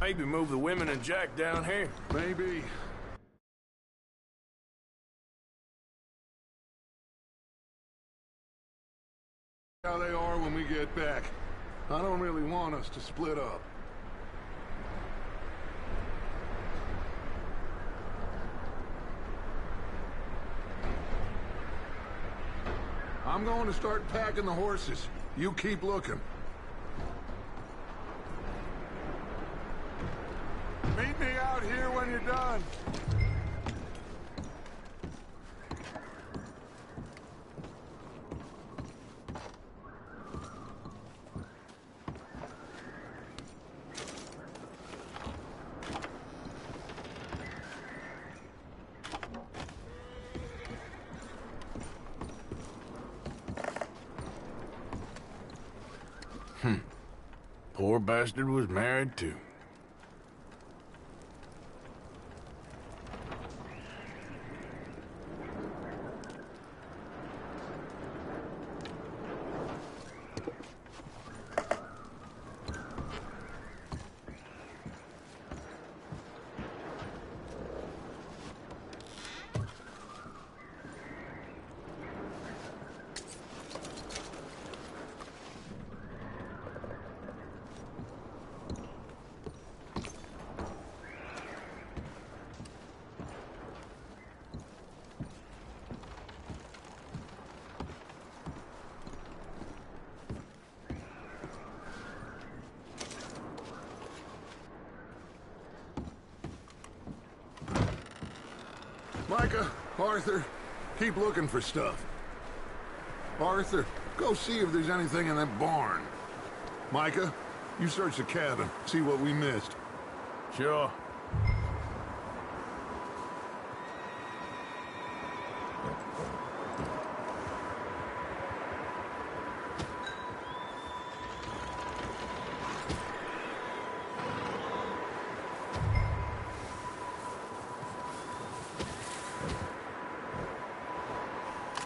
Maybe move the women and Jack down here. Maybe. How they are when we get back. I don't really want us to split up. I'm going to start packing the horses. You keep looking. Meet me out here when you're done. Poor bastard was married too. Micah, Arthur, keep looking for stuff. Arthur, go see if there's anything in that barn. Micah, you search the cabin, see what we missed. Sure.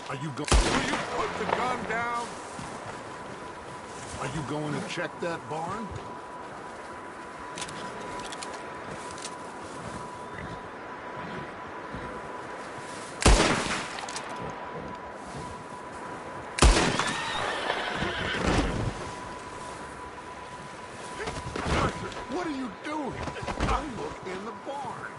Are you going? Will you put the gun down? Are you going to check that barn? Arthur, what are you doing? Don't look in the barn.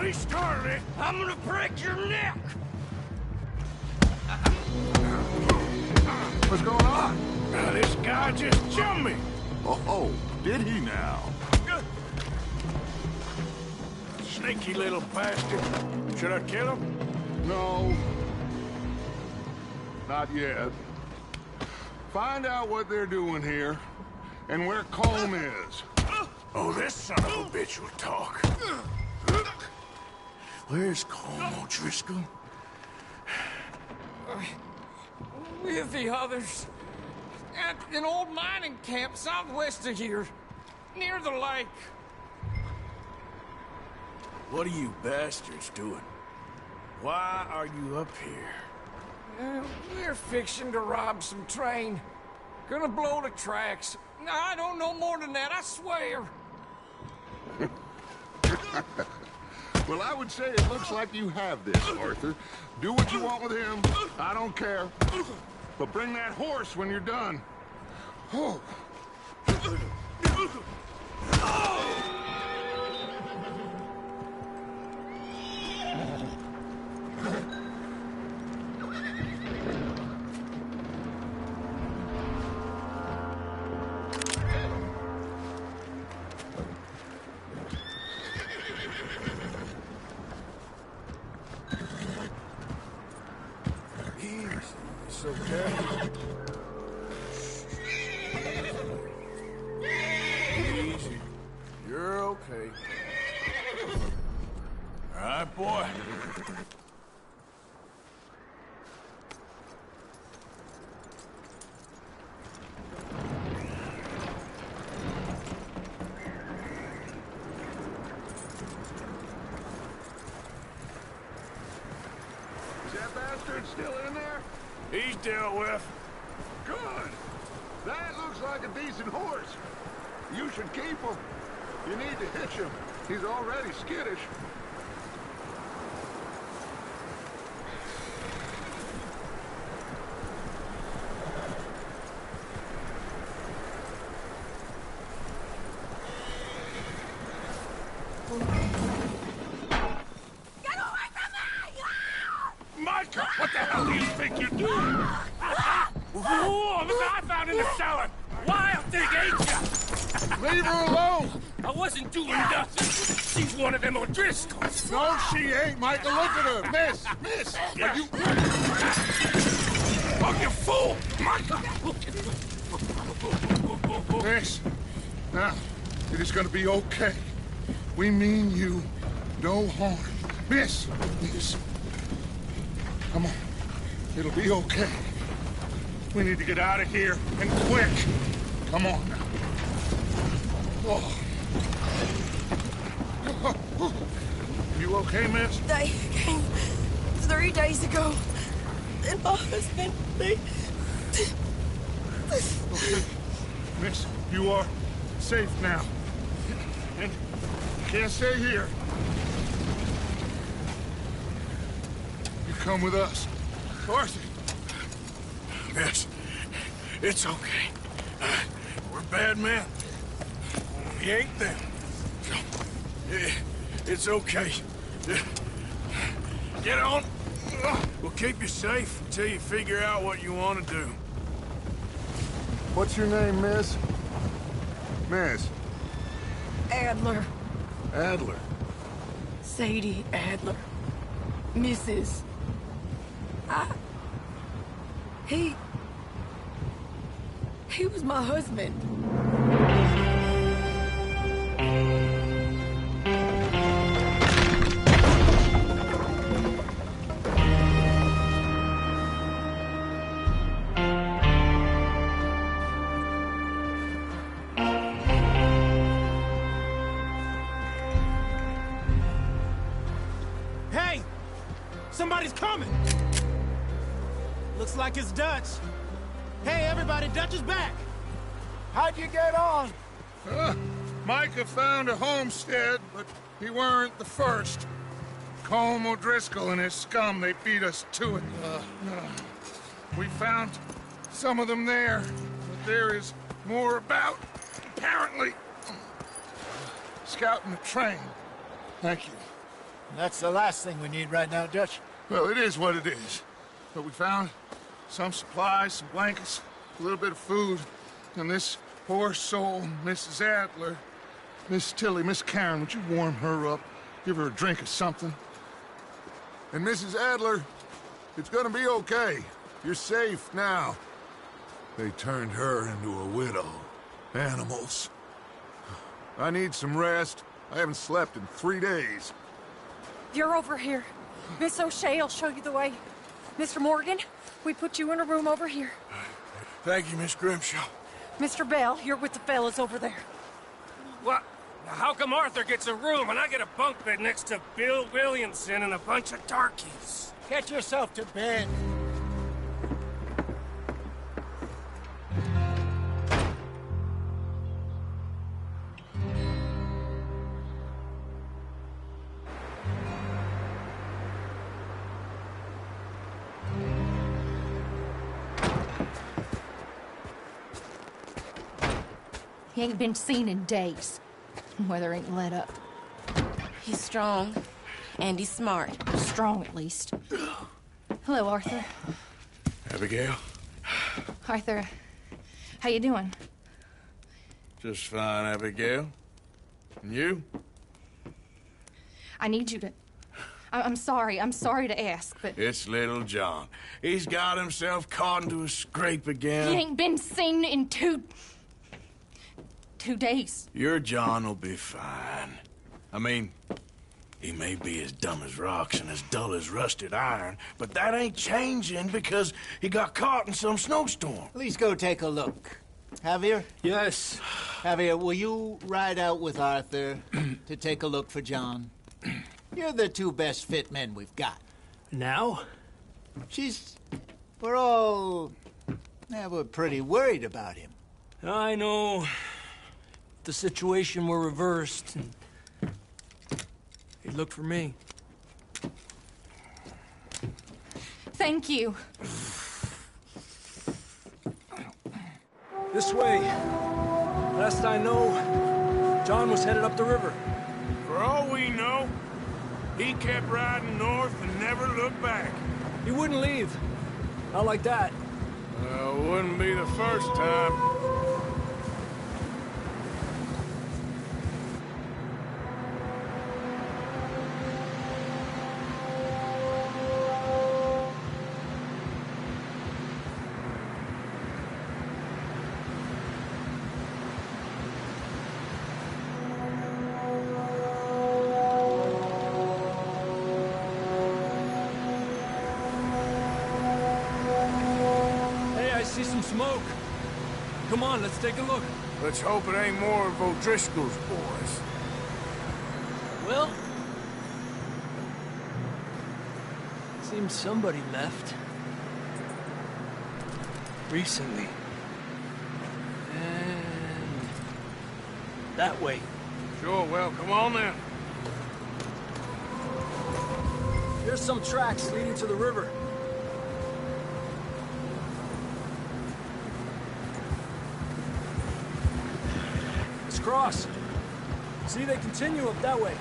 He started it. I'm gonna break your neck. What's going on? Now, this guy just jumped me. Oh, did he now? Sneaky little bastard. Should I kill him? No. Not yet. Find out what they're doing here, and where Colm is. Oh, this son of a bitch will talk. Where's Colm O'Driscoll? With the others. At an old mining camp southwest of here. Near the lake. What are you bastards doing? Why are you up here? We're fixing to rob some train. Gonna blow the tracks. I don't know more than that, I swear. Well, I would say it looks like you have this, Arthur. Do what you want with him. I don't care. But bring that horse when you're done. Oh. It's okay. Easy. You're okay. All right, boy. Is that bastard still in there? He's dealt with. Good. That looks like a decent horse. You should keep him. You need to hitch him. He's already skittish. Get away from me! Micah, what the hell do you think you're doing? Whoa, look what I found in the cellar! Wild thing, ain't ya? Leave her alone! I wasn't doing nothing. She's one of them O'Driscolls. No, she ain't, Micah. Look at her. Miss, are you... Oh, you fool! Micah! Miss, now, it is gonna be okay. We mean you no harm. Miss, come on. It'll be okay. We need to get out of here, and quick. Come on now. Oh. You okay, miss? They came 3 days ago. And my husband, they... Okay. Miss, you are safe now. And you can't stay here. You come with us. Arthur. Miss, it's okay. We're bad men. We ain't them. It's okay. Get on. We'll keep you safe until you figure out what you want to do. What's your name, miss? Miss. Adler. Adler. Sadie Adler. Mrs. He was my husband. Hey! Somebody's coming! Looks like it's Dutch. Hey, everybody, Dutch is back! How'd you get on? Micah found a homestead, but he weren't the first. Colm O'Driscoll and his scum, they beat us to it. We found some of them there, but there is more about, apparently. Scouting the train. Thank you. That's the last thing we need right now, Dutch. Well, it is what it is. But we found some supplies, some blankets, a little bit of food, and this poor soul, Mrs. Adler, Miss Tilly, Miss Karen, would you warm her up? Give her a drink or something? And Mrs. Adler, it's gonna be okay. You're safe now. They turned her into a widow. Animals. I need some rest. I haven't slept in 3 days. You're over here. Miss O'Shea will show you the way. Mr. Morgan, we put you in a room over here. Thank you, Miss Grimshaw. Mr. Bell, you're with the fellas over there. What? How come Arthur gets a room and I get a bunk bed next to Bill Williamson and a bunch of darkies? Get yourself to bed. He ain't been seen in days. Weather ain't let up. He's strong, and he's smart. Strong, at least. Hello, Arthur. Abigail? Arthur, how you doing? Just fine, Abigail. And you? I need you to... I'm sorry. I'm sorry to ask, but... It's little John. He's got himself caught into a scrape again. He ain't been seen in 2 days. Your John will be fine. I mean, he may be as dumb as rocks and as dull as rusted iron, but that ain't changing because he got caught in some snowstorm. Please go take a look. Javier? Yes. Javier, will you ride out with Arthur to take a look for John? You're the 2 best fit men we've got. Now? We're all... we're pretty worried about him. I know. If the situation were reversed, he'd look for me. Thank you. This way. Last I know, John was headed up the river. For all we know, he kept riding north and never looked back. He wouldn't leave. Not like that. Wouldn't be the first time. Some smoke. Come on, let's take a look. Let's hope it ain't more of O'Driscoll's boys. Well, seems somebody left. Recently. And that way. Sure, well, come on then. There's some tracks leading to the river. Cross. See, they continue up that way.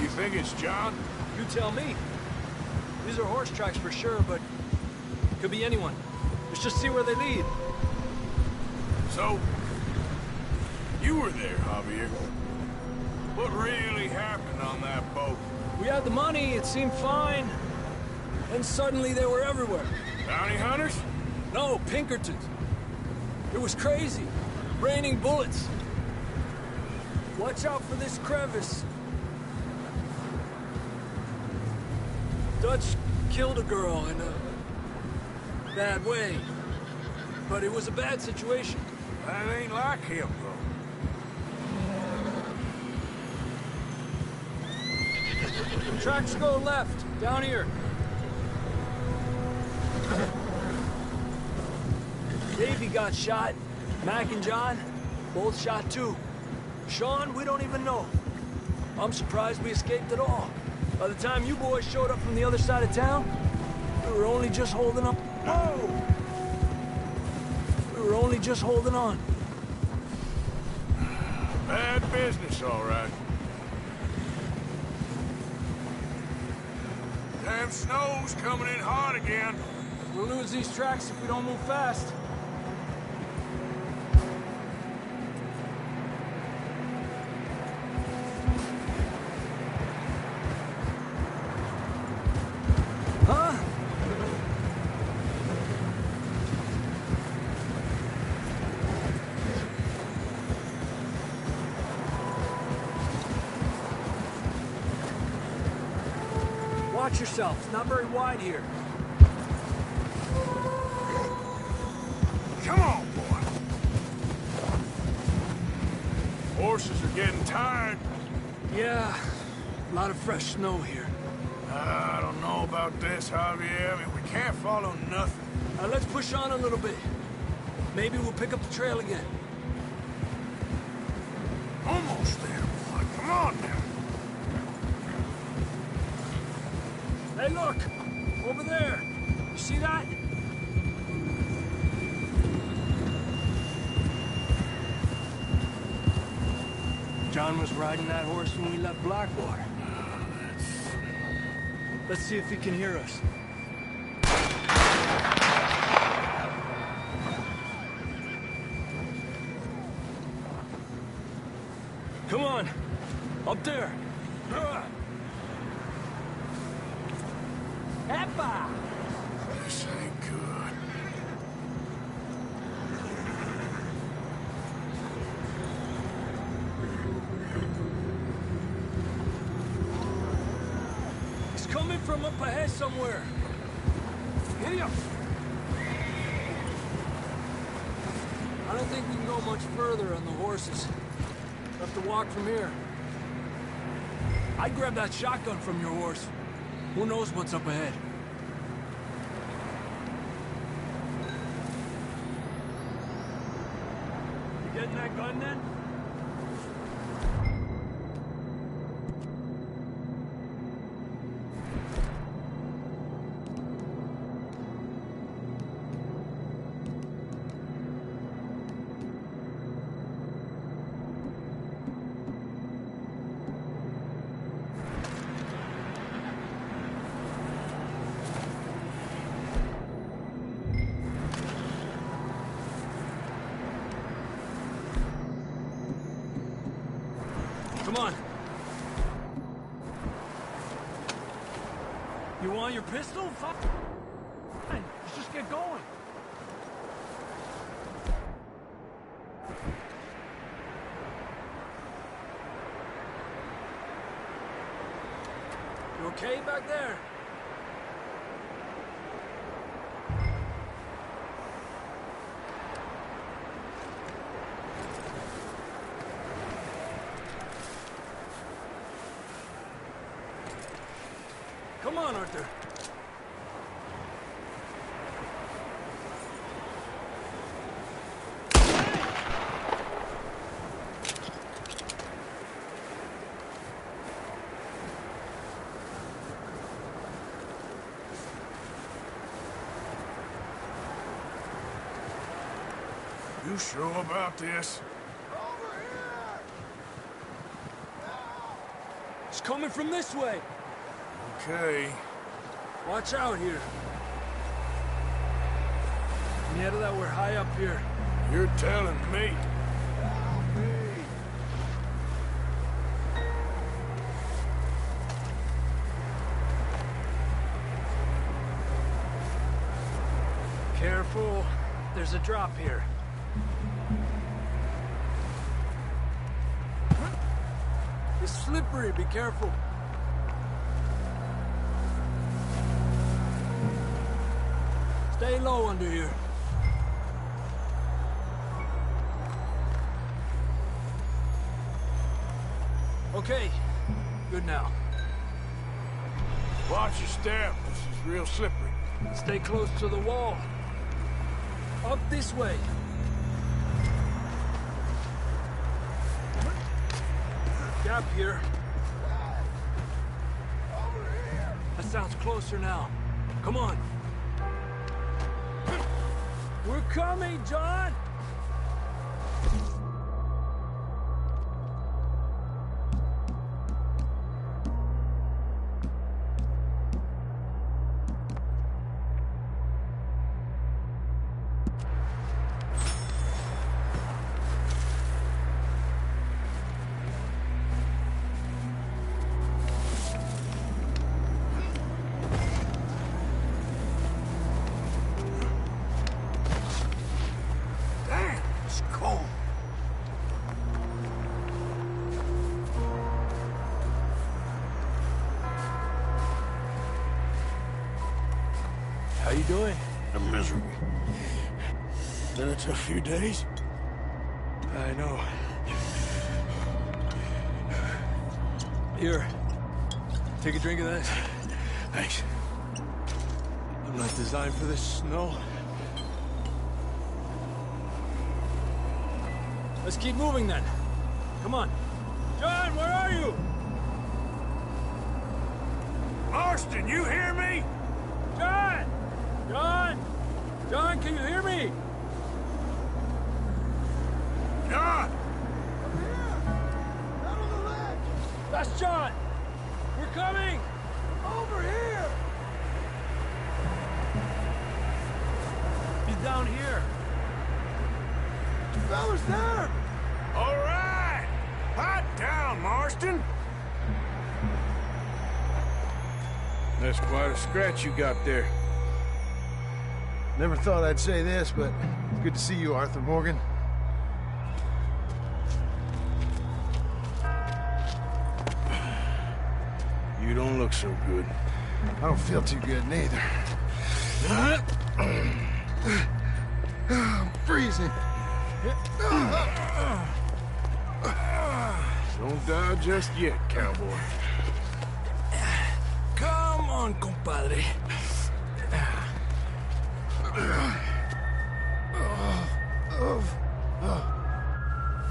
You think it's John? You tell me. These are horse tracks for sure, but could be anyone. Let's just see where they lead. So, you were there, Javier. What really happened on that boat? We had the money, it seemed fine. And suddenly they were everywhere. Bounty hunters? No, Pinkertons. It was crazy. Raining bullets. Watch out for this crevice. Dutch killed a girl in a bad way. But it was a bad situation. That ain't like him, though. Tracks go left, down here. Davey got shot. Mac and John, both shot too. Sean, we don't even know. I'm surprised we escaped at all. By the time you boys showed up from the other side of town, we were only just holding up. Whoa! We were only just holding on. Bad business, all right. Damn snow's coming in hard again. We'll lose these tracks if we don't move fast. Huh? Watch yourself. It's not very wide here. Come on, boy. Horses are getting tired. Yeah, a lot of fresh snow here. I don't know about this, Javier. I mean, we can't follow nothing. Let's push on a little bit. Maybe we'll pick up the trail again. Almost there, boy. Come on now. Hey, look! Over there! You see that? John was riding that horse when we left Blackwater. Let's see if he can hear us. Come on. Up there. Eppa! This ain't good. He's coming from up ahead somewhere. Get him! I don't think we can go much further on the horses. We'll have to walk from here. I'd grab that shotgun from your horse. Who knows what's up ahead? You getting that gun then? Come on. You want your pistol? Fine. Let's just get going. You okay back there? Come on, Arthur. You sure about this? It's coming from this way. Okay. Watch out here. Yeah, that we're high up here. You're telling me. Careful. There's a drop here. It's slippery. Be careful. Stay low under here. Okay. Good now. Watch your step. This is real slippery. Stay close to the wall. Up this way. Gap here. That sounds closer now. Come on. We're coming, John! How you doing? I'm miserable. Been a tough few days. I know. Here. Take a drink of that. Thanks. I'm not designed for this snow. Let's keep moving then. Come on. John, where are you? Marston, you hear me? John! John! John, can you hear me? John! That's John! We're coming! Over here! He's down here. Fellas there! All right! Hot Buxton? That's quite a scratch you got there. Never thought I'd say this, but good to see you, Arthur Morgan. You don't look so good. I don't feel too good, neither. I'm freezing. Don't die just yet, cowboy. Come on, compadre.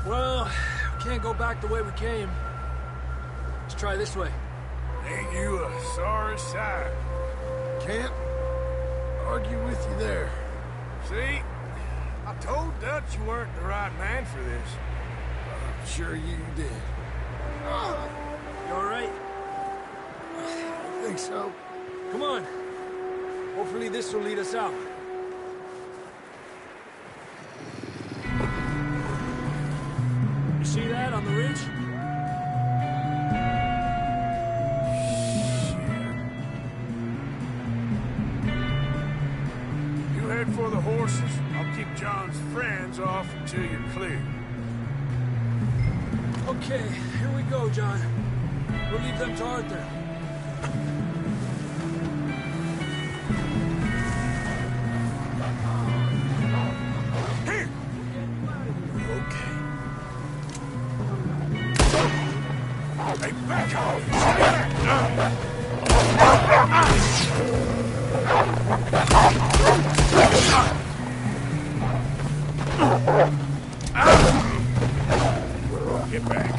Well, we can't go back the way we came. Let's try this way. Ain't you a sorry sight? Can't argue with you there. See? I told Dutch you weren't the right man for this. I'm sure you did. You all right? I think so. Come on. Hopefully this will lead us out. You see that on the ridge? You head for the horses. I'll keep John's friends off until you're clear. Okay, here we go, John. We'll leave them to Arthur. Here! Okay. Hey, back off! Get back.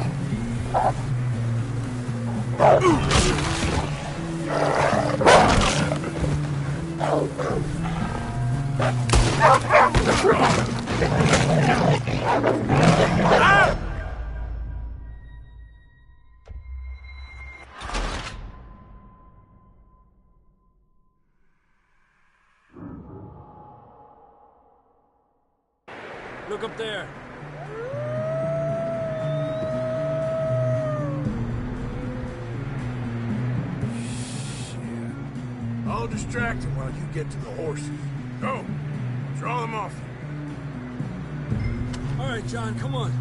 Look up there. I'll distract him while you get to the horses. Go! Draw them off. All right, John, come on.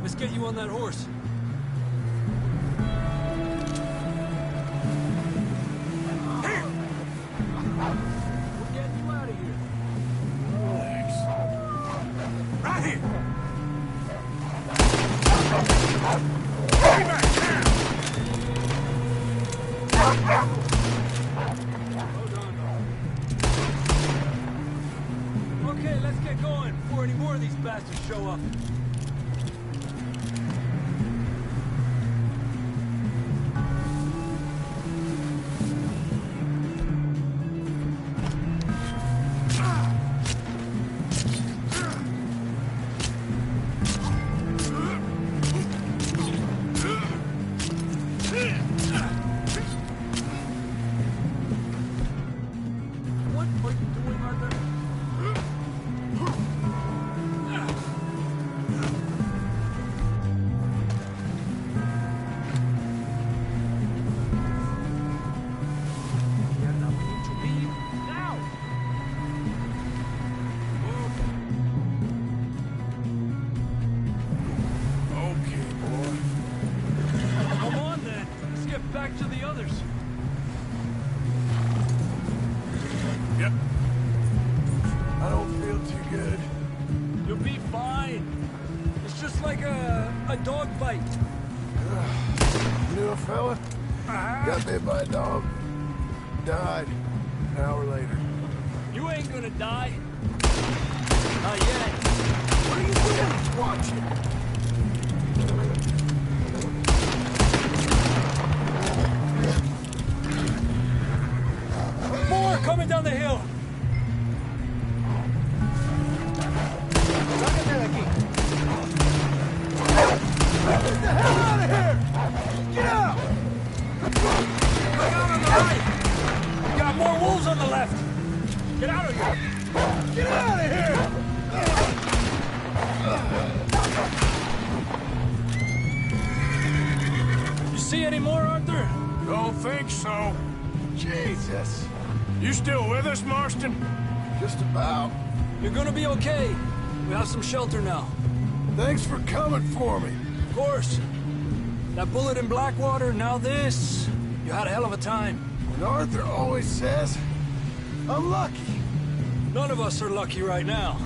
Let's get you on that horse. Here! We're getting you out of here. Relax. Right here! Stay back now! Hold on. Okay, let's get going before any more of these bastards show up. What are you doing, Arthur? Yeah, now we need to leave now. Okay, boy. Come on then. Let's get back to the others. Yep. I don't feel too good. You'll be fine. It's just like a dog bite. Knew a fella? Got bit by a dog. Died. An hour later. You ain't gonna die. Not yet. What are you doing? Watch it. More coming down the hill. Get the hell out of here! Get out! Look out on the right. We got more wolves on the left. Get out of here. Get out of here! see any more, Arthur? Don't think so. Jesus. You still with us, Marston? Just about. You're gonna be okay. We have some shelter now. Thanks for coming for me. Of course. That bullet in Blackwater, now this. You had a hell of a time. And Arthur always says, I'm lucky. None of us are lucky right now.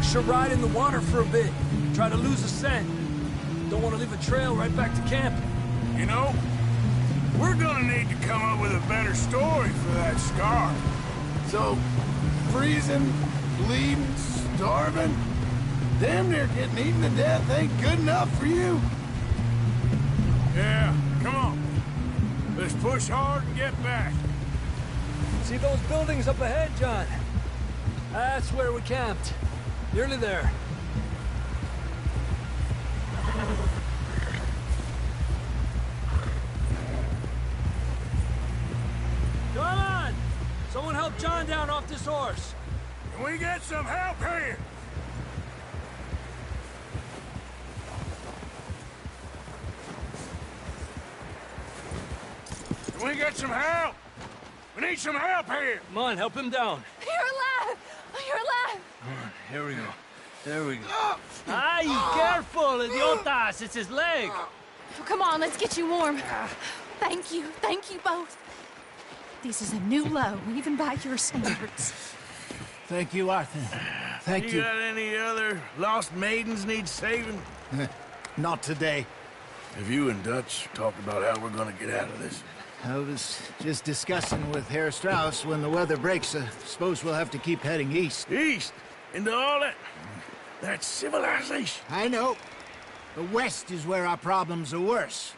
Should ride in the water for a bit. Try to lose a scent. Don't want to leave a trail right back to camp. You know, we're gonna need to come up with a better story for that scar. So, freezing, bleeding, starving, damn near getting eaten to death ain't good enough for you? Yeah, come on. Let's push hard and get back. See those buildings up ahead, John? That's where we camped. Nearly there. Come on! Someone help John down off this horse. Can we get some help here? Can we get some help? We need some help here! Come on, help him down. You're alive! You're alive! Here we go. There we go. Ay, careful, idiotas! It's his leg! Come on, let's get you warm. Thank you both. This is a new low, even by your standards. Thank you, Arthur. Thank you. You got any other lost maidens need saving? Not today. Have you and Dutch talked about how we're gonna get out of this? I was just discussing with Herr Strauss when the weather breaks. I suppose we'll have to keep heading east. East? Into all that... That's civilization. I know. The west is where our problems are worse.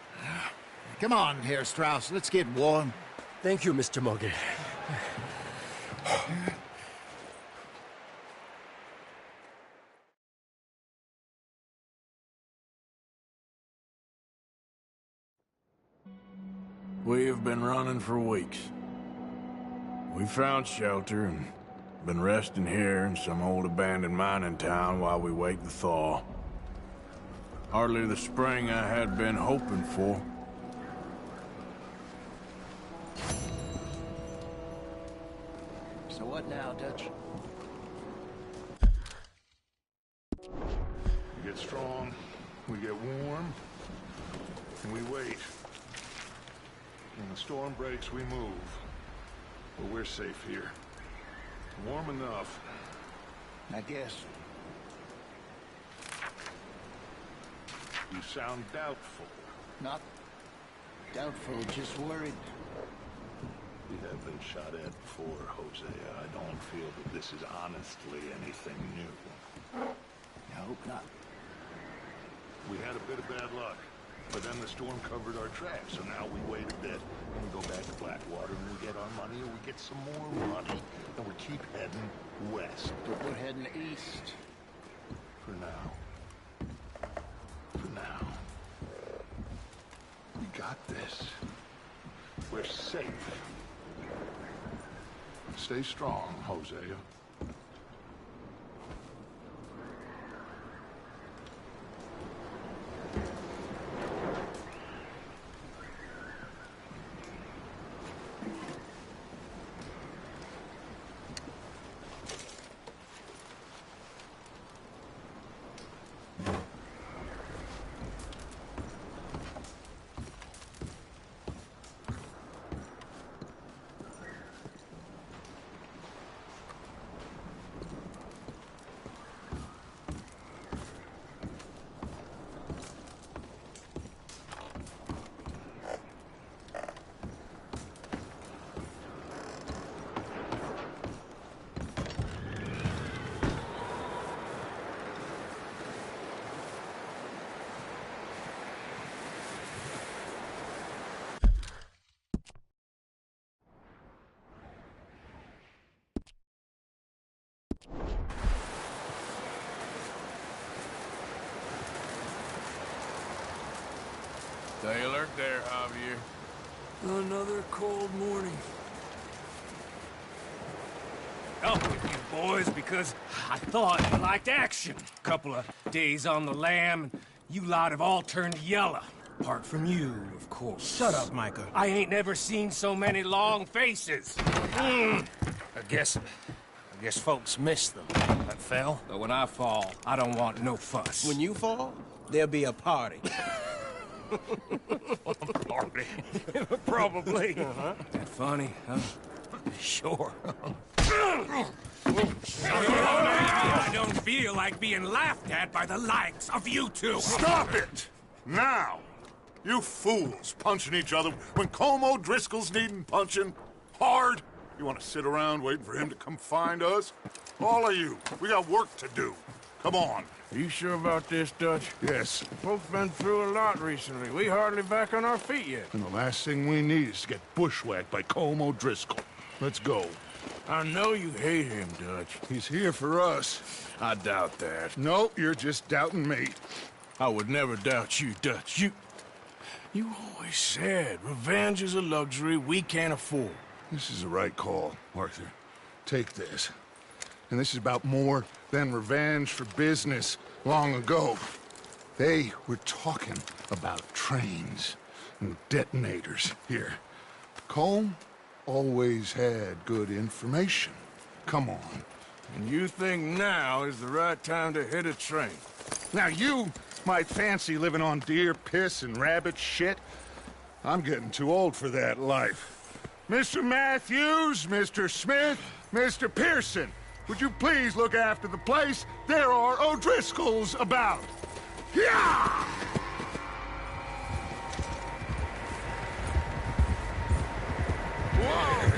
Come on, Herr Strauss, let's get warm. Thank you, Mr. Moge. We have been running for weeks. We found shelter and been resting here in some old abandoned mining town while we wait the thaw. Hardly the spring I had been hoping for. So what now, Dutch? We get strong, we get warm, and we wait. When the storm breaks, we move. But we're safe here. Warm enough. I guess. You sound doubtful. Not doubtful, just worried. We have been shot at before, Hosea. I don't feel that this is honestly anything new. I hope not. We had a bit of bad luck, but then the storm covered our tracks, so now we wait a bit, and we go back to Blackwater, and we get our money, and we get some more money, and we keep heading west. But we're heading east. For now. For now. We got this. We're safe. Stay strong, Hosea. Stay alert there, Javier. Another cold morning. up with you boys because I thought you liked action. Couple of days on the lam, and you lot have all turned yellow. Apart from you, of course. Shut up, Micah. I ain't never seen so many long faces. I guess folks miss them. That fell. But when I fall, I don't want no fuss. When you fall, there'll be a party. Party? Probably. That funny, huh? Sure. I don't feel like being laughed at by the likes of you two. Stop it! Now! You fools punching each other when Colm O'Driscoll's needing punching. Hard! You want to sit around waiting for him to come find us? All of you, we got work to do. Come on. You sure about this, Dutch? Yes. Folks been through a lot recently. We hardly back on our feet yet. And the last thing we need is to get bushwhacked by Colm O'Driscoll. Let's go. I know you hate him, Dutch. He's here for us. I doubt that. No, you're just doubting me. I would never doubt you, Dutch. You always said revenge is a luxury we can't afford. This is the right call, Arthur. Take this. And this is about more than revenge for business long ago. They were talking about trains and detonators here. Colm always had good information. Come on. And you think now is the right time to hit a train? Now you might fancy living on deer piss and rabbit shit. I'm getting too old for that life. Mr. Matthews, Mr. Smith, Mr. Pearson, would you please look after the place? There are O'Driscolls about. Yeah! Whoa!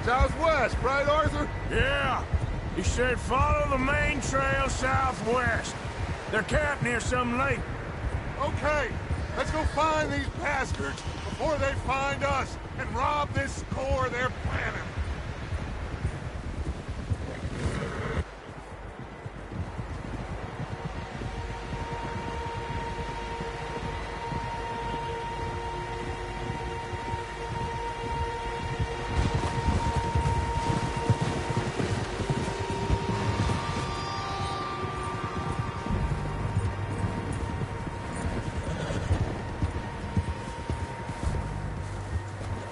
Southwest, right, Arthur? Yeah. He said follow the main trail southwest. They're camped near some lake. Okay, let's go find these bastards before they find us and rob this score they're planning.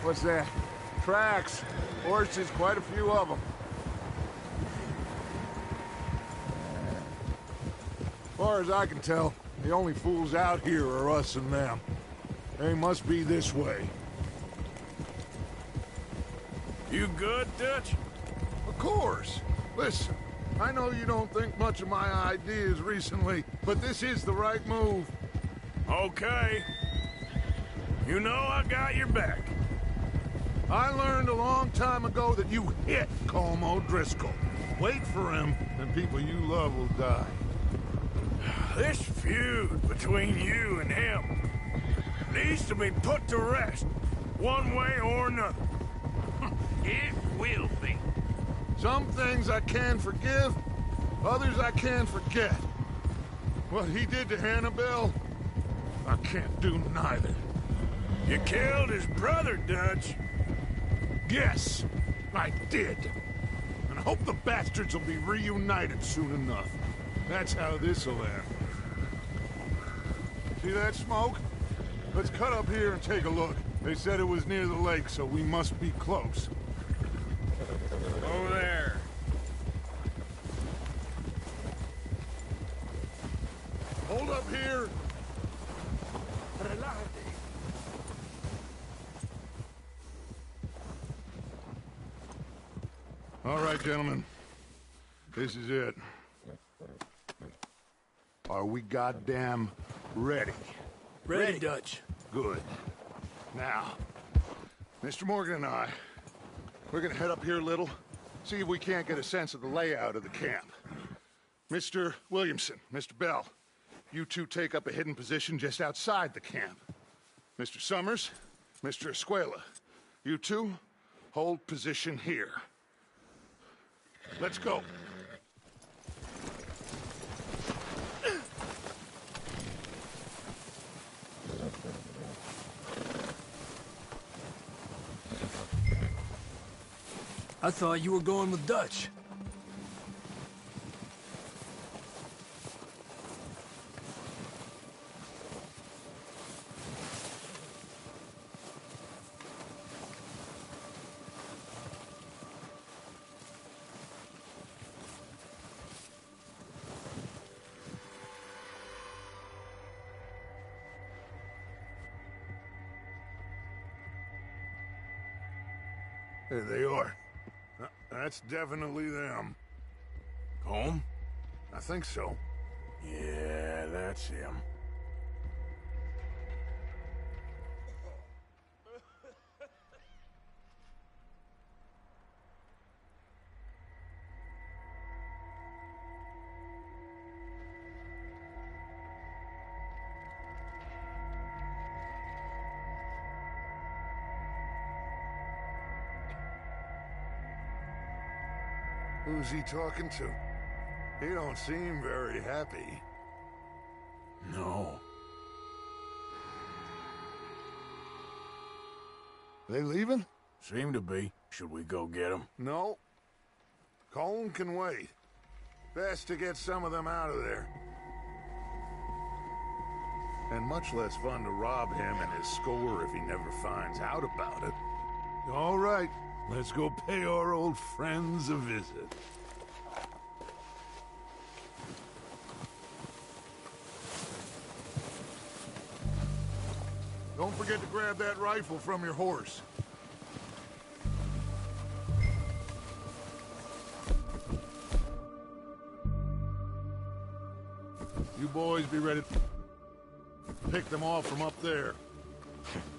What's that? Tracks. Horses, quite a few of them. As far as I can tell, the only fools out here are us and them. They must be this way. You good, Dutch? Of course. Listen, I know you don't think much of my ideas recently, but this is the right move. Okay. You know I got your back. I learned a long time ago that you hit Colm O'Driscoll. Wait for him, and people you love will die. This feud between you and him needs to be put to rest, one way or another. It will be. Some things I can forgive, others I can forget. What he did to Annabelle, I can't do neither. You killed his brother, Dutch. Yes, I did. And I hope the bastards will be reunited soon enough. That's how this'll end. See that smoke? Let's cut up here and take a look. They said it was near the lake, so we must be close. Over there. Hold up here. All right, gentlemen. This is it. Are we goddamn ready? Ready, Dutch. Good. Now, Mr. Morgan and I, we're gonna head up here a little, see if we can't get a sense of the layout of the camp. Mr. Williamson, Mr. Bell, you two take up a hidden position just outside the camp. Mr. Summers, Mr. Escuela, you two hold position here. Let's go. I thought you were going with Dutch. There they are. That's definitely them. Home? I think so. Yeah, that's him. Who's he talking to? He don't seem very happy. No. They leaving? Seem to be. Should we go get them? No. Colin can wait. Best to get some of them out of there. And much less fun to rob him and his score if he never finds out about it. All right, let's go pay our old friends a visit. Don't forget to grab that rifle from your horse. You boys be ready to pick them off from up there.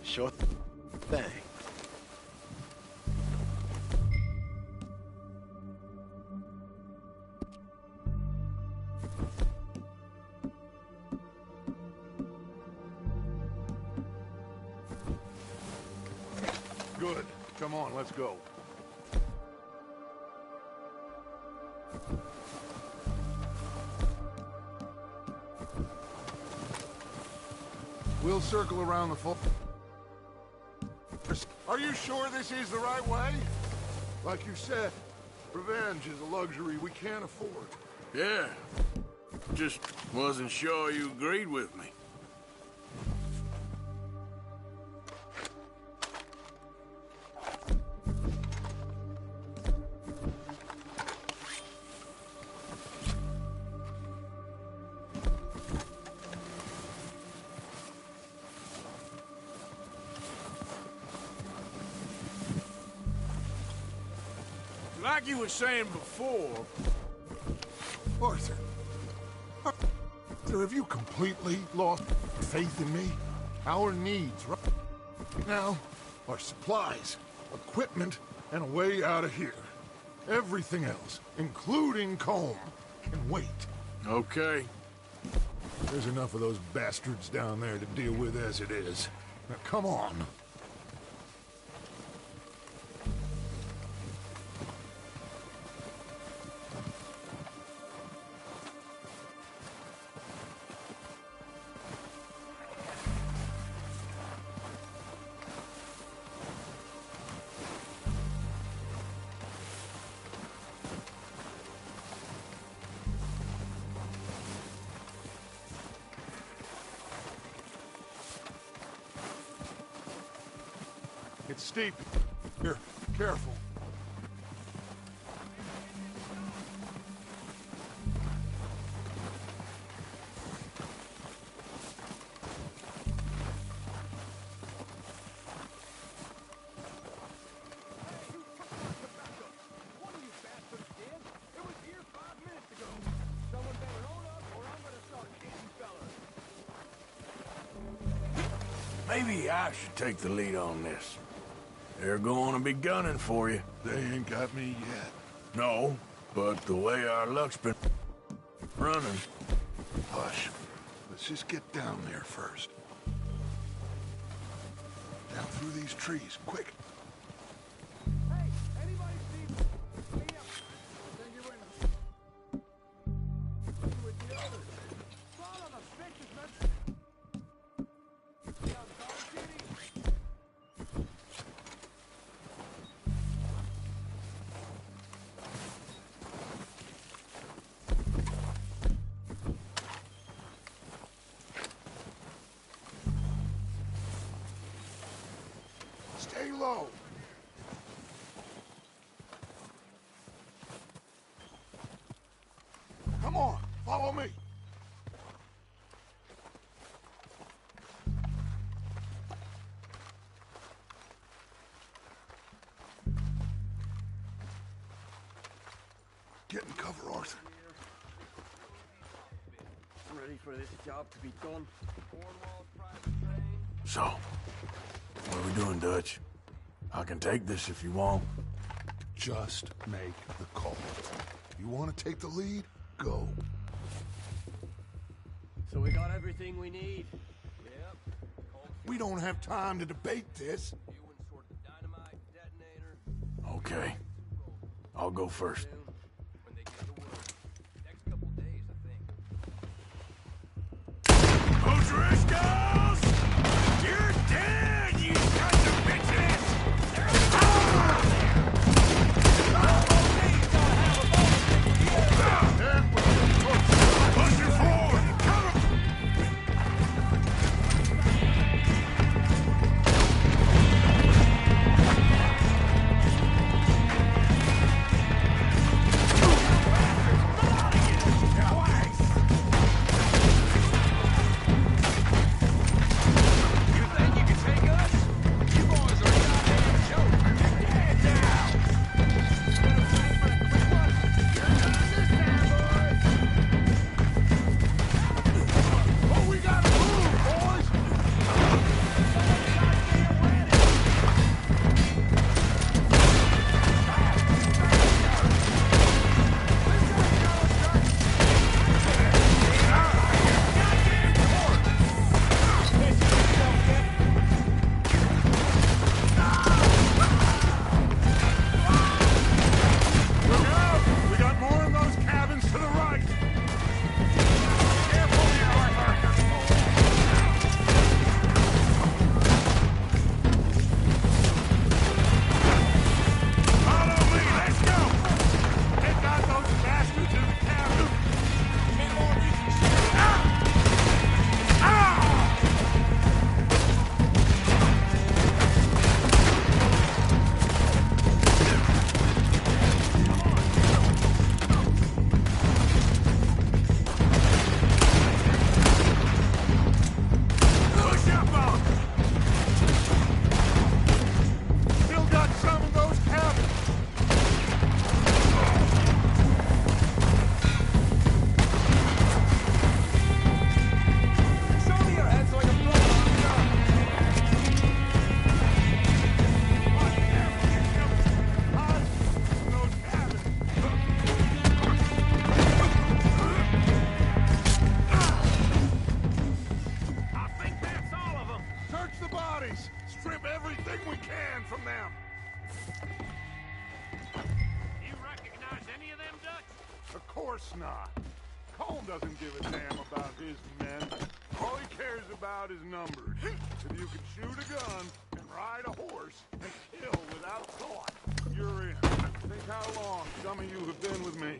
Sure thing. Good. Come on, let's go. We'll circle around the fort. Are you sure this is the right way? Like you said, revenge is a luxury we can't afford. Yeah. Just wasn't sure you agreed with me. Like you were saying before... Arthur. Arthur, have you completely lost faith in me? Our needs right now are supplies, equipment, and a way out of here. Everything else, including Colm, can wait. Okay. There's enough of those bastards down there to deal with as it is. Now, come on. It's steep. Here, careful. Maybe I should take the lead on this. They're going to be gunning for you. They ain't got me yet. No, but the way our luck's been running... Hush. Let's just get down there first. Down through these trees, quick. Hey, anybody see me? Then you're in with the others. Follow the bitches, man. Come on, follow me. Get in cover, Arthur. I'm ready for this job to be done. So, what are we doing, Dutch? I can take this if you want. Just make the call. You want to take the lead? Go. So we got everything we need? Yep. We don't have time to debate this. Okay. I'll go first. O'Driscolls! You're dead, you sons of bitches! Push her forward! course not. Colm doesn't give a damn about his men. All he cares about is numbers. If you can shoot a gun and ride a horse and kill without thought, you're in. Think how long some of you have been with me.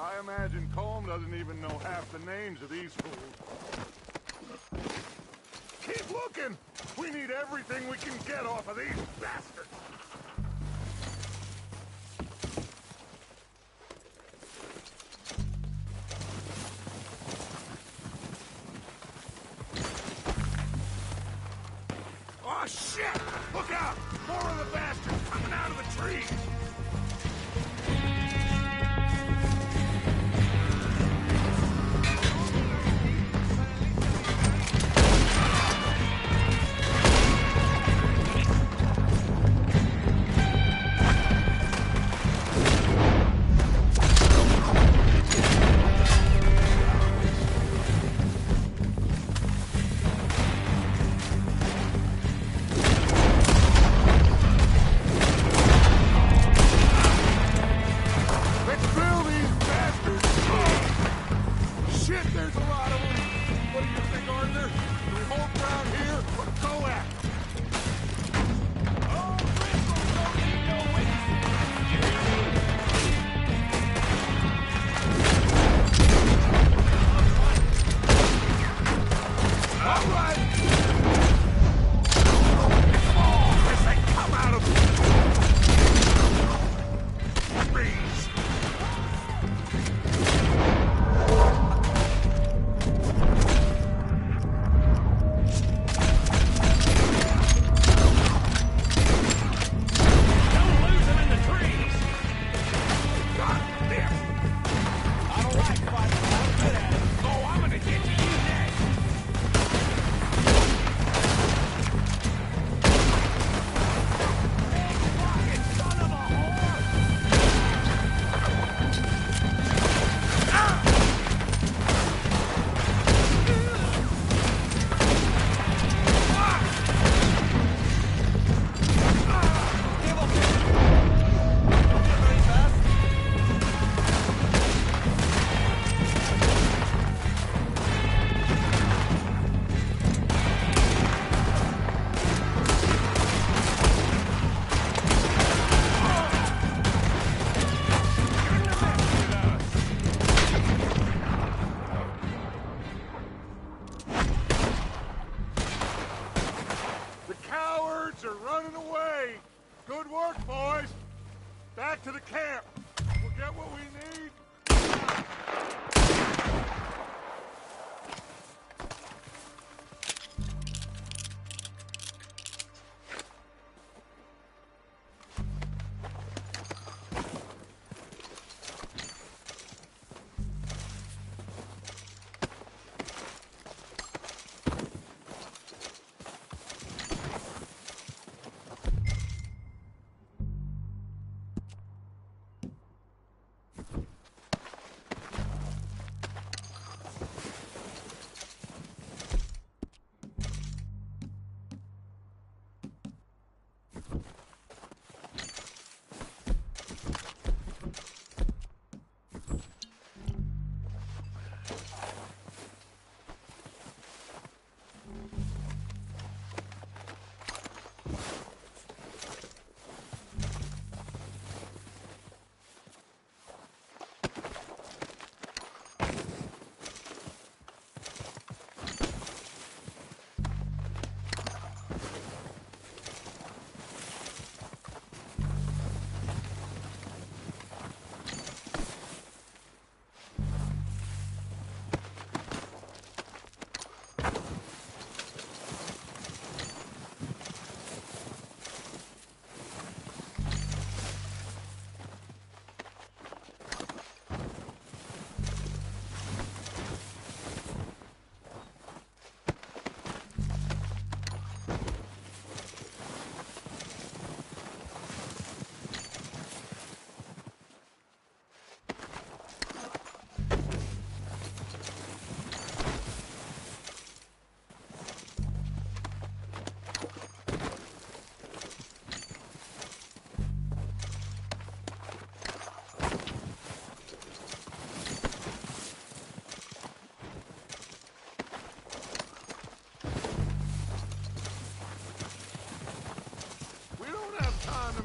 I imagine Colm doesn't even know half the names of these fools. Keep looking! We need everything we can get off of these bastards! Oh, shit! Look out! More of the bastards coming out of the trees!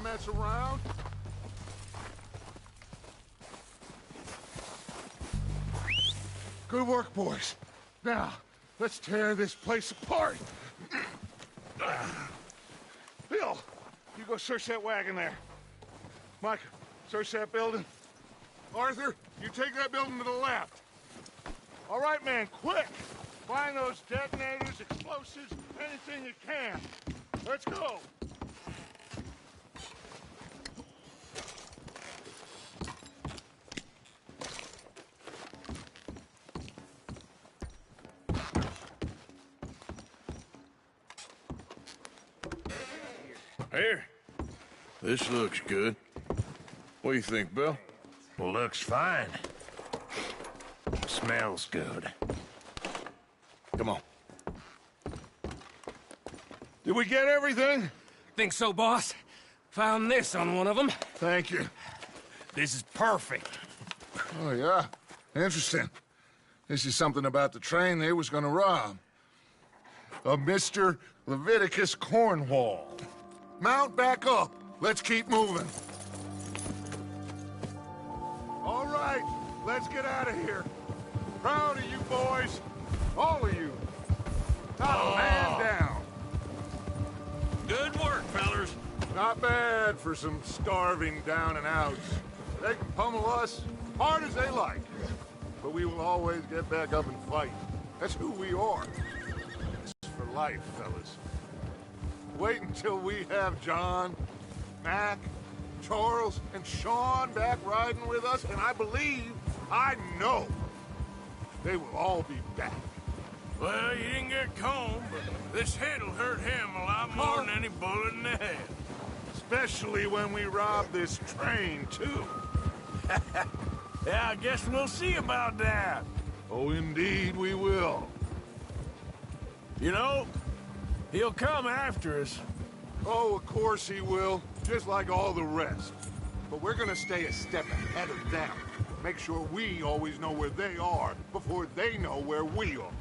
Mess around. Good work, boys. Now, let's tear this place apart. Bill, you go search that wagon there. Mike, search that building. Arthur, you take that building to the left. All right, man, quick. Find those detonators, explosives, anything you can. Let's go. Here. This looks good. What do you think, Bill? Looks fine. Smells good. Come on. Did we get everything? Think so, boss. Found this on one of them. Thank you. This is perfect. Oh, yeah? Interesting. This is something about the train they was gonna rob. A Mr. Leviticus Cornwall. Mount back up. Let's keep moving. All right, let's get out of here. Proud of you boys. All of you. Not a man down. Good work, fellers. Not bad for some starving down and outs. They can pummel us hard as they like. But we will always get back up and fight. That's who we are. It's for life, fellas. Wait until we have John, Mac, Charles, and Sean back riding with us, and I know, they will all be back. Well, you didn't get Combe, but this hit'll hurt him a lot more than any bullet in the head. Especially when we rob this train, too. Yeah, I guess we'll see about that. Oh, indeed we will. You know, he'll come after us. Oh, of course he will, just like all the rest. But we're gonna stay a step ahead of them. Make sure we always know where they are before they know where we are.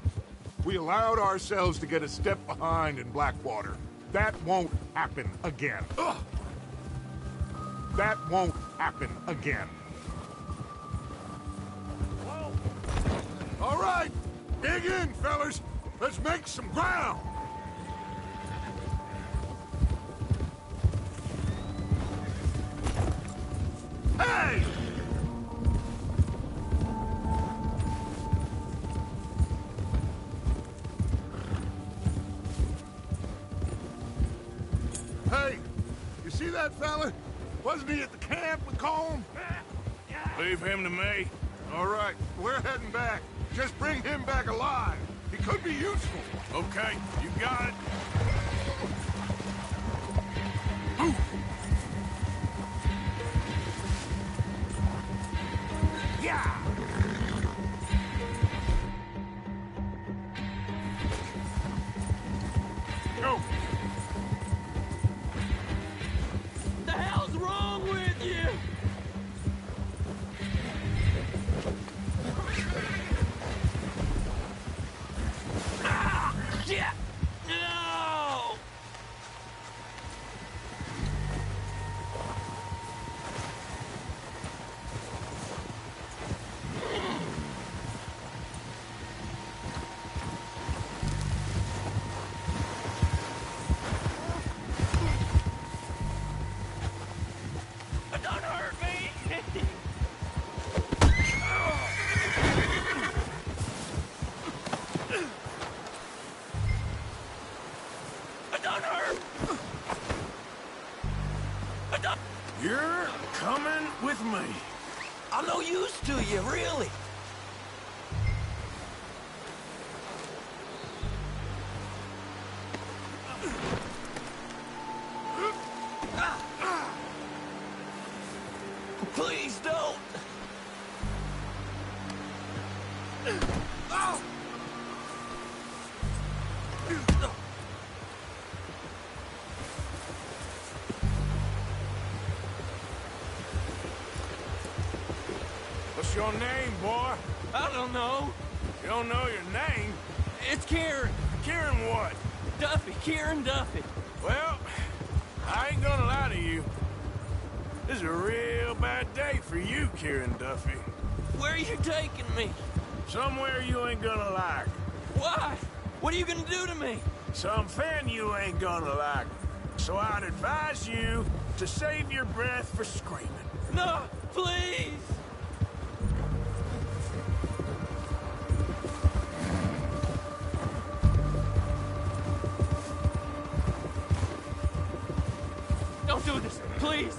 We allowed ourselves to get a step behind in Blackwater. That won't happen again. Ugh. That won't happen again. Whoa. All right, dig in, fellas. Let's make some ground. Hey! Hey, you see that fella? Wasn't he at the camp with Combe? Leave him to me. All right, we're heading back. Just bring him back alive. He could be useful. Okay, you got it. Ooh. Yeah! Go! The hell's wrong with you? I'm no use to you, really. Please don't. What's your name, boy? I don't know. You don't know your name? It's Kieran. Kieran what? Duffy. Kieran Duffy. Well, I ain't gonna lie to you. This is a real bad day for you, Kieran Duffy. Where are you taking me? Somewhere you ain't gonna like. Why? What are you gonna do to me? Something you ain't gonna like. So I'd advise you to save your breath for screaming. No, please! Don't do this, please!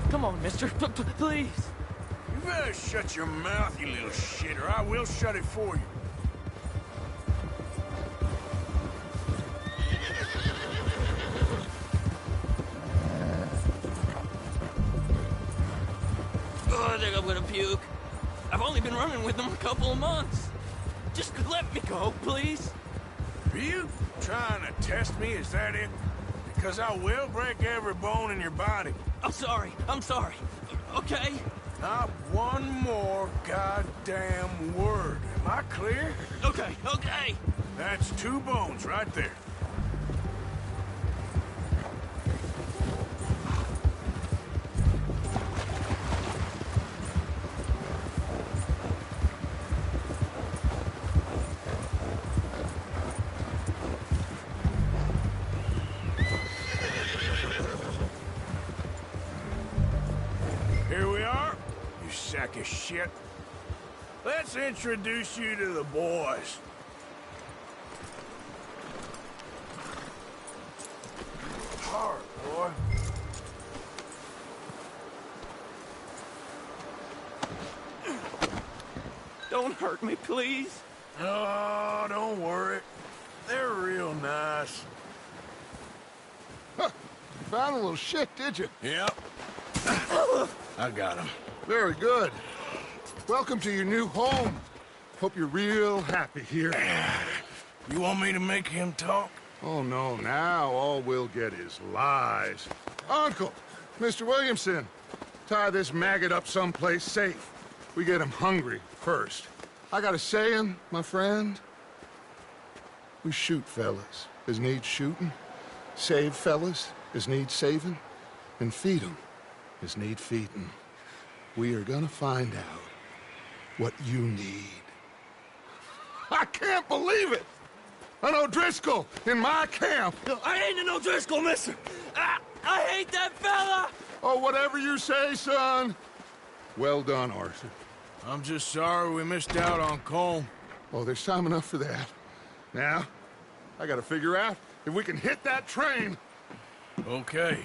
Come on, mister. Please. You better shut your mouth, you little shit, or I will shut it for you. Oh, I think I'm gonna puke. I've only been running with them a couple of months. Just let me go, please. Are you trying to test me? Is that it? Because I will break every bone in your body. I'm sorry. Okay? Not one more goddamn word. Am I clear? Okay. That's 2 bones right there. Here we are, you sack of shit. Let's introduce you to the boys. Hard, boy. Don't hurt me, please. Oh, don't worry. They're real nice. Huh. Found a little shit, did you? Yep. I got him. Very good. Welcome to your new home. Hope you're real happy here. You want me to make him talk? Oh, no. Now all we'll get is lies. Uncle, Mr. Williamson, tie this maggot up someplace safe. We get him hungry first. I got a saying, my friend. We shoot fellas as need shooting, save fellas as need saving, and feed 'em as need feeding. We are gonna find out what you need. I can't believe it! An O'Driscoll in my camp! I ain't an O'Driscoll, mister! I hate that fella! Oh, whatever you say, son. Well done, Arthur. I'm just sorry we missed out on Colm. Oh, there's time enough for that. Now, I gotta figure out if we can hit that train. Okay.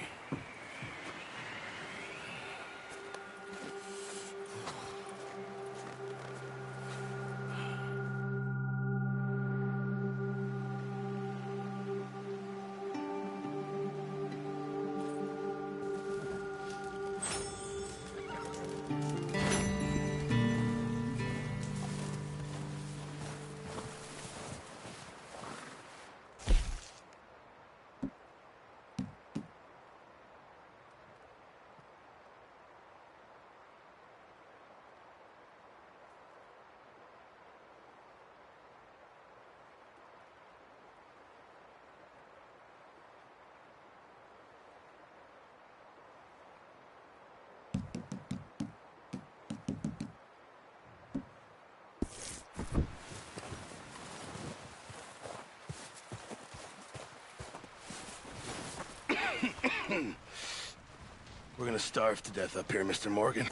We're gonna starve to death up here, Mr. Morgan.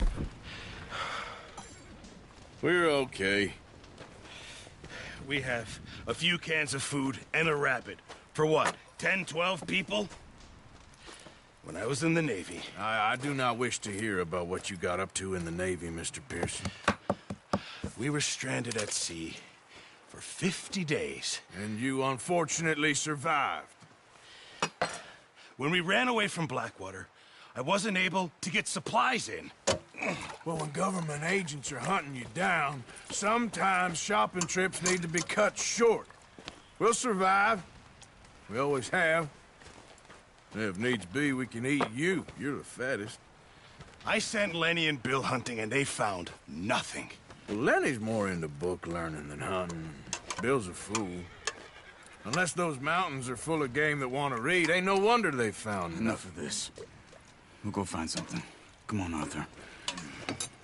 We're okay. we have a few cans of food and a rabbit. For what, 10, 12 people? When I was in the Navy... I do not wish to hear about what you got up to in the Navy, Mr. Pearson. We were stranded at sea for 50 days. And you unfortunately survived. When we ran away from Blackwater, I wasn't able to get supplies in. Well, when government agents are hunting you down, sometimes shopping trips need to be cut short. We'll survive. We always have. If needs be, we can eat you. You're the fattest. I sent Lenny and Bill hunting, and they found nothing. Well, Lenny's more into book learning than hunting. Bill's a fool. Unless those mountains are full of game that want to read, ain't no wonder they found Enough of this. We'll go find something. Come on, Arthur.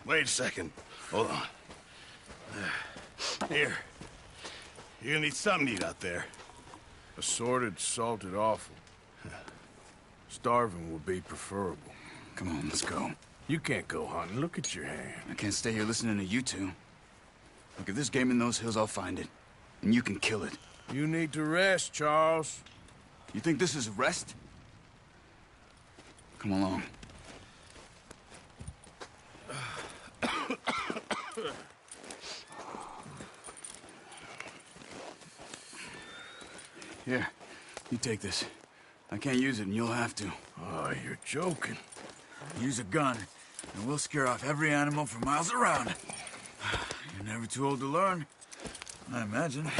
Wait a second. Hold on. Here. You're gonna need something to eat out there. Assorted, salted offal. Starving would be preferable. Come on, let's go. You can't go hunting. Look at your hand. I can't stay here listening to you two. Look, if there's game in those hills, I'll find it. And you can kill it. You need to rest, Charles. You think this is rest? Come along. Here, you take this. I can't use it, and you'll have to. Oh, you're joking. Use a gun, and we'll scare off every animal for miles around. You're never too old to learn, I imagine.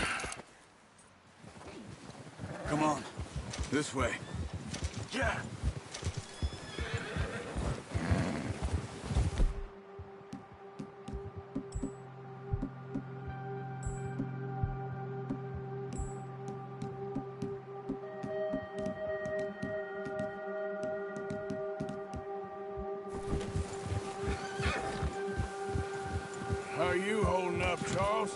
Come on, this way. Yeah. How are you holding up, Charles?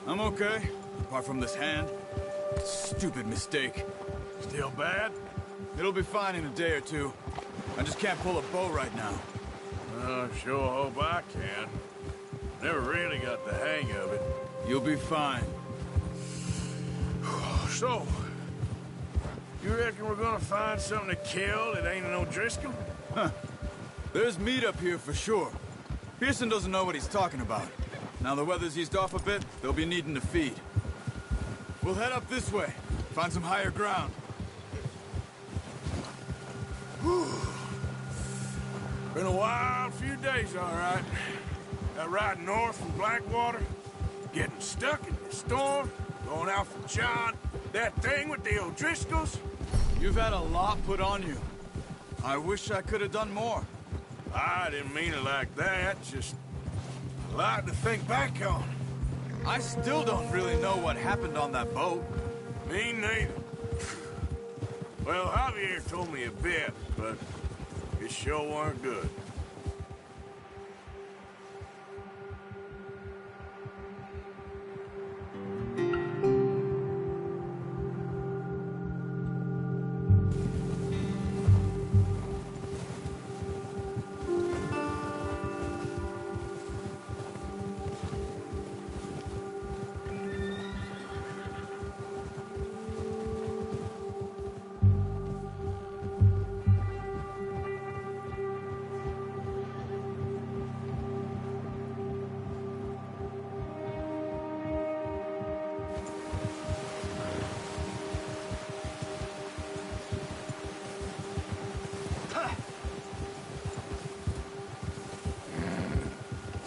I'm okay, apart from this hand. Stupid mistake. Still bad? It'll be fine in a day or two. I just can't pull a bow right now. I sure hope I can. Never really got the hang of it. You'll be fine. So, you reckon we're gonna find something to kill that ain't no Driscoll? Huh. There's meat up here for sure. Pearson doesn't know what he's talking about. Now the weather's eased off a bit, they'll be needing to feed. We'll head up this way, find some higher ground. Been a wild few days, all right. That ride north from Blackwater, getting stuck in the storm, going out for John, that thing with the O'Driscolls. You've had a lot put on you. I wish I could have done more. I didn't mean it like that, just a lot to think back on. I still don't really know what happened on that boat. Me neither. Well, Javier told me a bit, but it sure weren't good.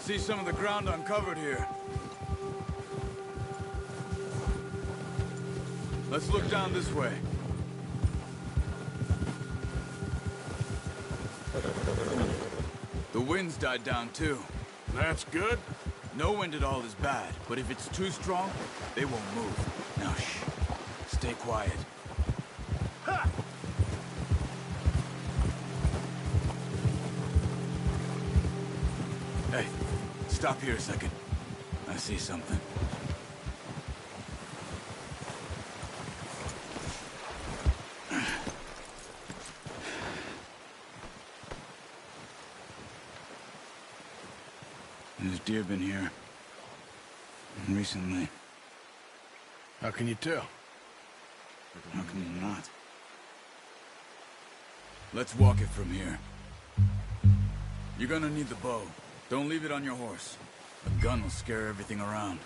See some of the ground uncovered here. Let's look down this way. The wind's died down too. That's good. No wind at all is bad, but if it's too strong, they won't move. Now shh. Stay quiet. Ha! Hey, stop here a second. I see something. There's deer been here. Recently. How can you tell? How can you not? Let's walk it from here. You're gonna need the bow. Don't leave it on your horse. A gun will scare everything around.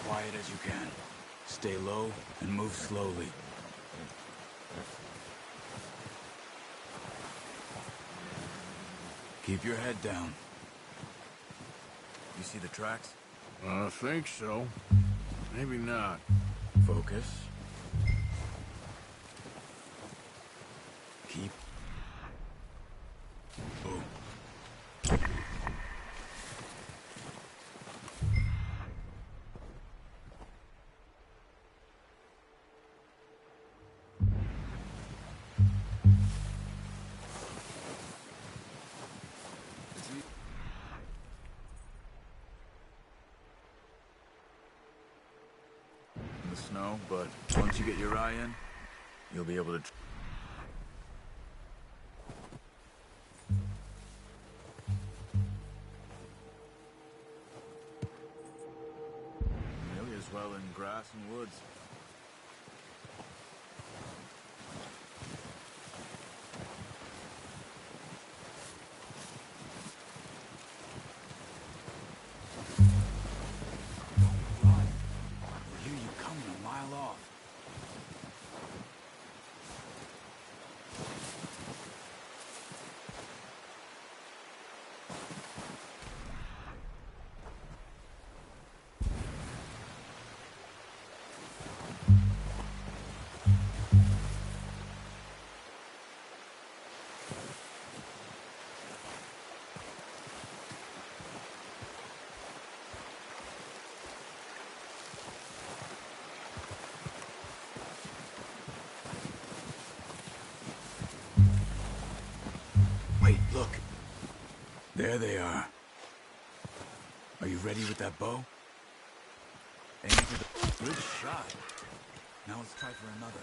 Quiet as you can. Stay low and move slowly. Keep your head down. You see the tracks? I think so. Maybe not. Focus. Keep. Oh. In the snow, but once you get your eye in, you'll be able to... Nearly as well in grass and woods. I hear you coming a mile off. Wait, look. There they are. Are you ready with that bow? Aim for the... Good shot. Now let's try for another.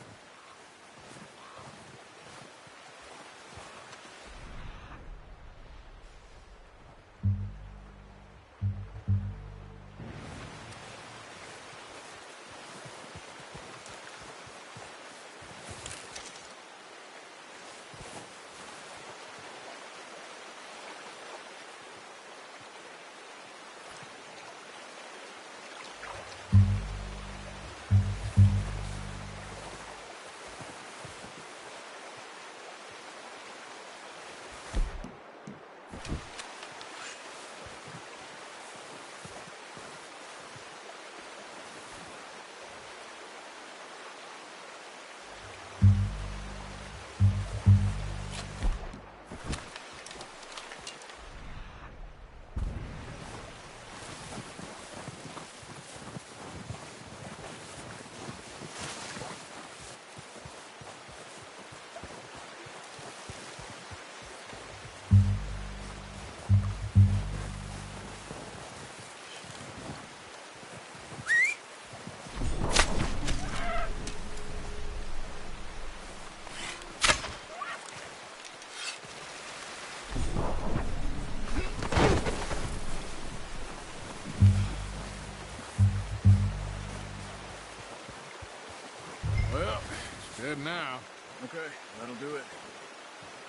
Well, it's dead now. Okay, that'll do it.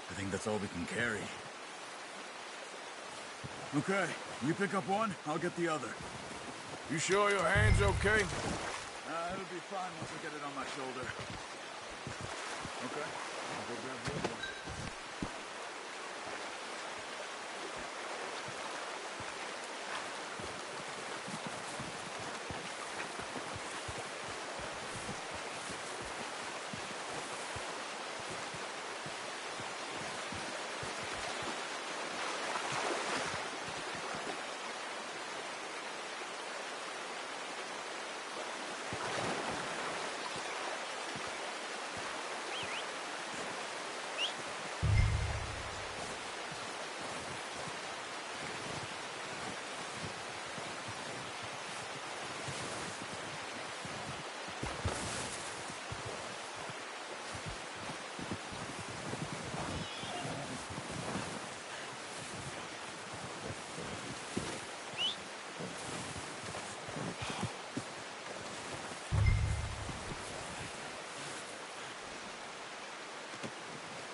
I think that's all we can carry. Okay, you pick up one, I'll get the other. You sure your hand's okay? It'll be fine once I get it on my shoulder. Okay, I'll go grab the other one.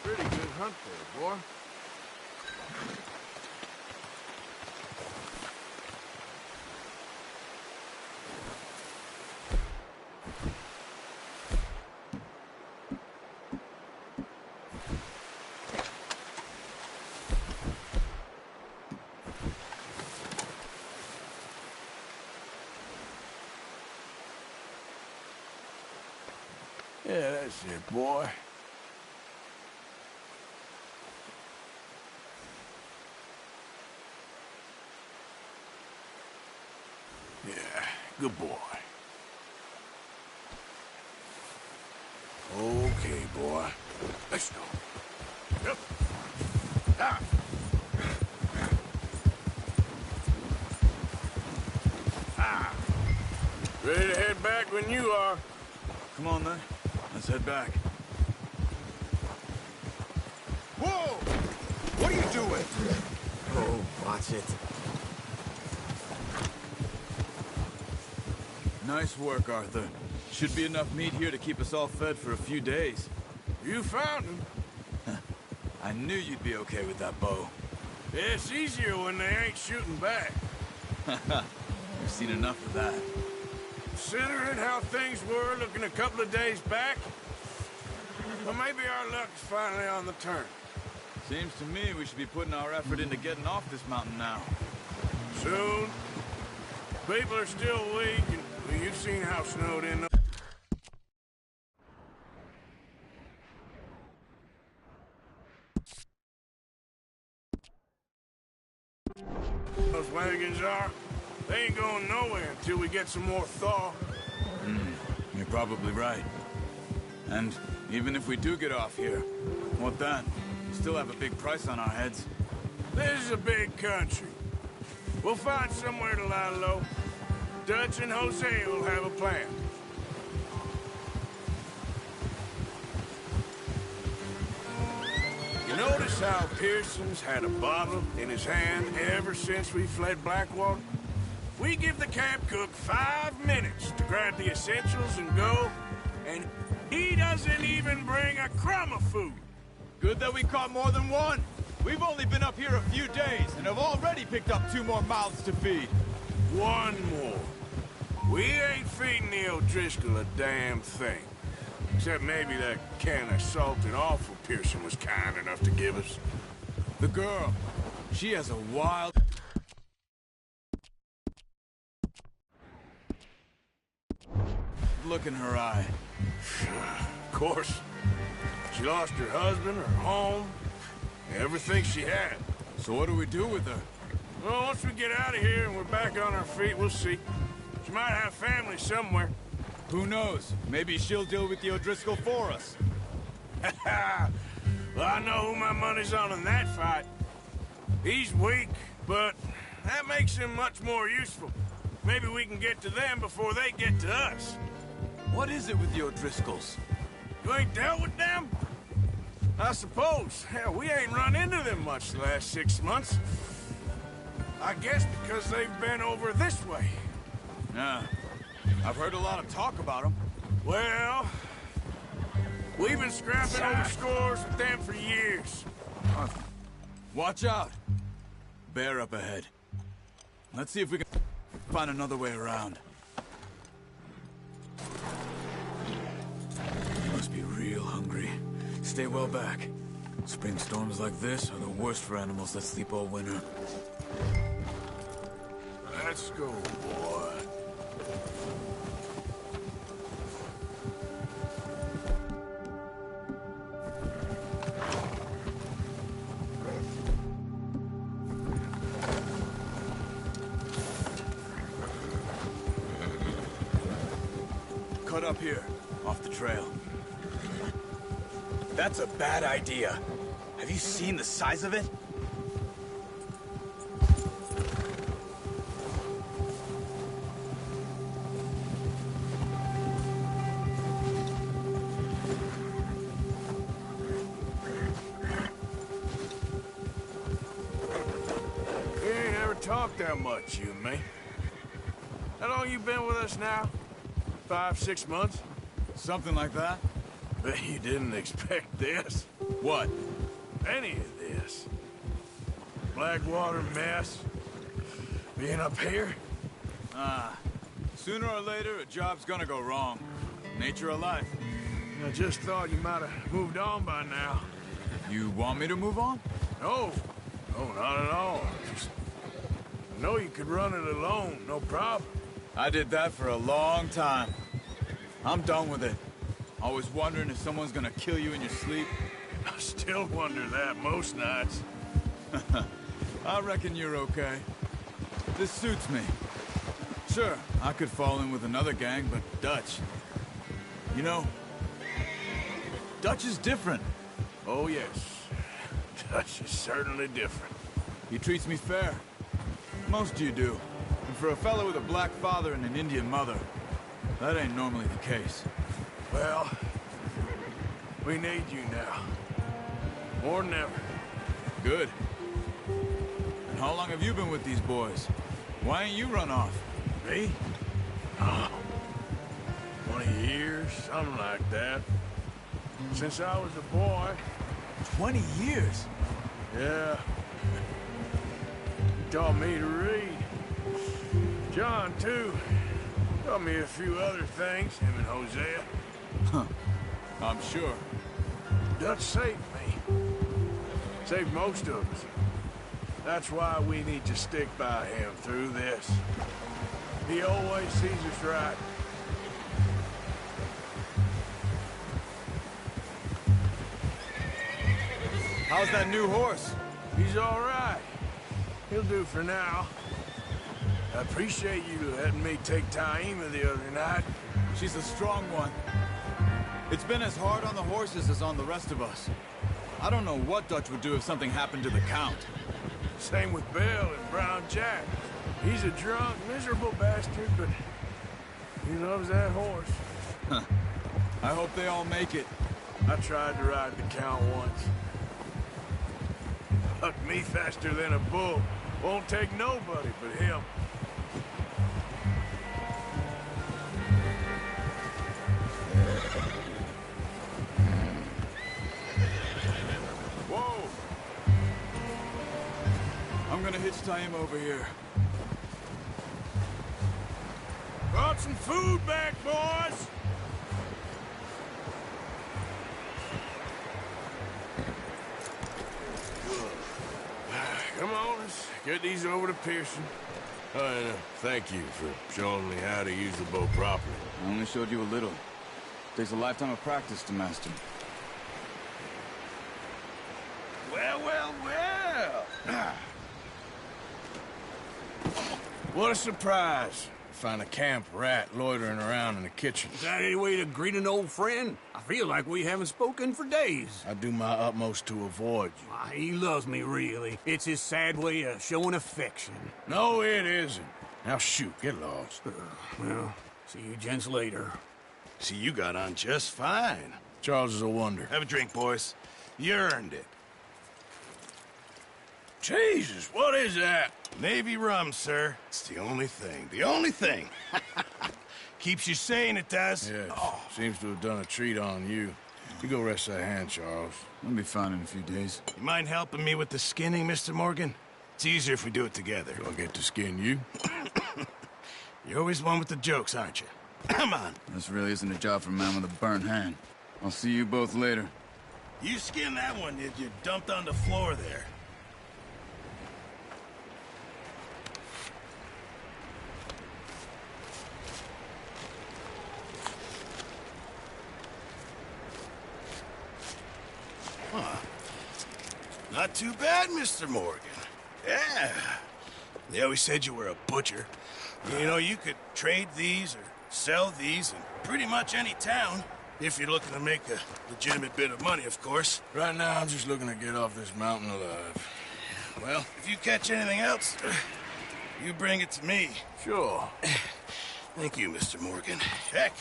Pretty good hunt there, boy. Yeah, that's it, boy. Yeah, good boy. Okay, boy. Let's go. Yep. Ah. Ah. Ready to head back when you are. Come on, then. Let's head back. Whoa! What are you doing? Oh, watch it. Nice work, Arthur. Should be enough meat here to keep us all fed for a few days. You found him. I knew you'd be okay with that bow. It's easier when they ain't shooting back. We've seen enough of that. Considering how things were looking a couple of days back, well, maybe our luck's finally on the turn. Seems to me we should be putting our effort into getting off this mountain now. Soon. People are still weak, and well, you've seen how snowed in. Those wagons are. They ain't going nowhere until we get some more thaw. You're probably right. And even if we do get off here, what then? We still have a big price on our heads. This is a big country. We'll find somewhere to lie low. Dutch and Jose will have a plan. You notice how Pearson's had a bottle in his hand ever since we fled Blackwater? We give the camp cook 5 minutes to grab the essentials and go, and he doesn't even bring a crumb of food. Good that we caught more than one. We've only been up here a few days and have already picked up 2 more mouths to feed. 1 more. We ain't feeding the O'Driscoll a damn thing. Except maybe that can of salted offal Pearson was kind enough to give us. The girl, she has a wild... look in her eye. Of course. She lost her husband, her home, everything she had. So what do we do with her? Well, once we get out of here and we're back on our feet, we'll see. She might have family somewhere. Who knows? Maybe she'll deal with the O'Driscoll for us. Well, I know who my money's on in that fight. He's weak, but that makes him much more useful. Maybe we can get to them before they get to us. What is it with the O'Driscolls? You ain't dealt with them? I suppose. Hell, we ain't run into them much the last 6 months. I guess because they've been over this way. Yeah. I've heard a lot of talk about them. Well, we've been scrapping over scores with them for years. Watch out. Bear up ahead. Let's see if we can find another way around. You must be real hungry. Stay well back. Spring storms like this are the worst for animals that sleep all winter. Let's go, boy. Cut up here, off the trail. That's a bad idea. Have you seen the size of it? We ain't ever talked that much, you and me. How long you been with us now? 5, 6 months? Something like that. Bet you didn't expect this. What? Any of this. Blackwater mess. Being up here? Sooner or later, a job's gonna go wrong. Nature of life. I just thought you might have moved on by now. You want me to move on? No. No, not at all. Just... I know you could run it alone, no problem. I did that for a long time. I'm done with it. Always wondering if someone's gonna kill you in your sleep. I still wonder that most nights. I reckon you're okay. This suits me. Sure, I could fall in with another gang, but Dutch... You know, Dutch is different. Oh, yes. Dutch is certainly different. He treats me fair. Most you do. And for a fellow with a black father and an Indian mother, that ain't normally the case. Well, we need you now. More than ever. Good. And how long have you been with these boys? Why ain't you run off? Me? Oh, 20 years, something like that. Since I was a boy. 20 years? Yeah. He taught me to read. John, too. Taught me a few other things, him and Hosea. Huh. I'm sure. Dutch saved me. Saved most of us. That's why we need to stick by him through this. He always sees us right. How's that new horse? He's all right. He'll do for now. I appreciate you letting me take Taima the other night. She's a strong one. It's been as hard on the horses as on the rest of us. I don't know what Dutch would do if something happened to the Count. Same with Bill and Brown Jack. He's a drunk, miserable bastard, but he loves that horse. Huh. I hope they all make it. I tried to ride the Count once. Hucked me faster than a bull. Won't take nobody but him. Whoa! I'm gonna hitch Taima over here. Brought some food back, boys! Come on, let's get these over to Pearson. And thank you for showing me how to use the boat properly. I only showed you a little. Takes a lifetime of practice to master. Well, well, well! What a surprise. Find a camp rat loitering around in the kitchen. Is that any way to greet an old friend? I feel like we haven't spoken for days. I do my utmost to avoid you. Why, he loves me, really. It's his sad way of showing affection. No, it isn't. Now shoot, get lost. Well, see you gents later. See, you got on just fine. Charles is a wonder. Have a drink, boys. You earned it. Jesus, what is that? Navy rum, sir. It's the only thing. The only thing. Keeps you sane, it does. Yes, seems to have done a treat on you. You go rest that hand, Charles. I'll be fine in a few days. You mind helping me with the skinning, Mr. Morgan? It's easier if we do it together. Do I get to skin you? You're always one with the jokes, aren't you? Come on. This really isn't a job for a man with a burnt hand. I'll see you both later. You skinned that one, did you? Dumped on the floor there. Huh. Not too bad, Mr. Morgan. Yeah. They always said you were a butcher. You know, you could trade these or sell these in pretty much any town. If you're looking to make a legitimate bit of money, of course. Right now, I'm just looking to get off this mountain alive. Well, if you catch anything else, you bring it to me. Sure. Thank you, Mr. Morgan. Heck,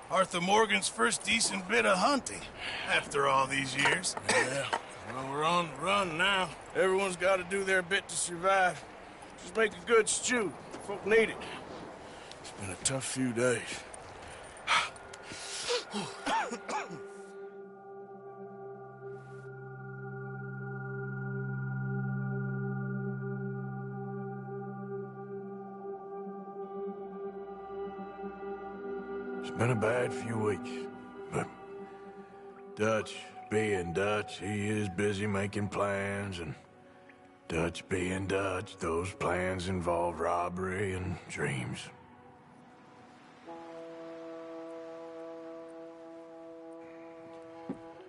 Arthur Morgan's first decent bit of hunting after all these years. Yeah, well, we're on the run now. Everyone's got to do their bit to survive. Just make a good stew. Folk need it. It's been a tough few days. been a bad few weeks, but Dutch being Dutch, he is busy making plans, and Dutch being Dutch, those plans involve robbery and dreams.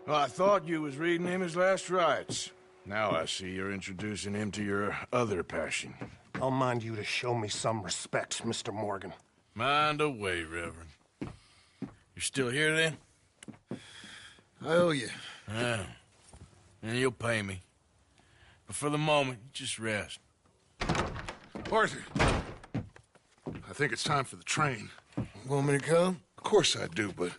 Well, I thought you was reading him his last rites. Now I see you're introducing him to your other passion. I'll mind you to show me some respect, Mr. Morgan. Mind away, Reverend. You still here, then? I owe you. Yeah. And you'll pay me. But for the moment, just rest. Arthur, I think it's time for the train. Want me to come? Of course I do, but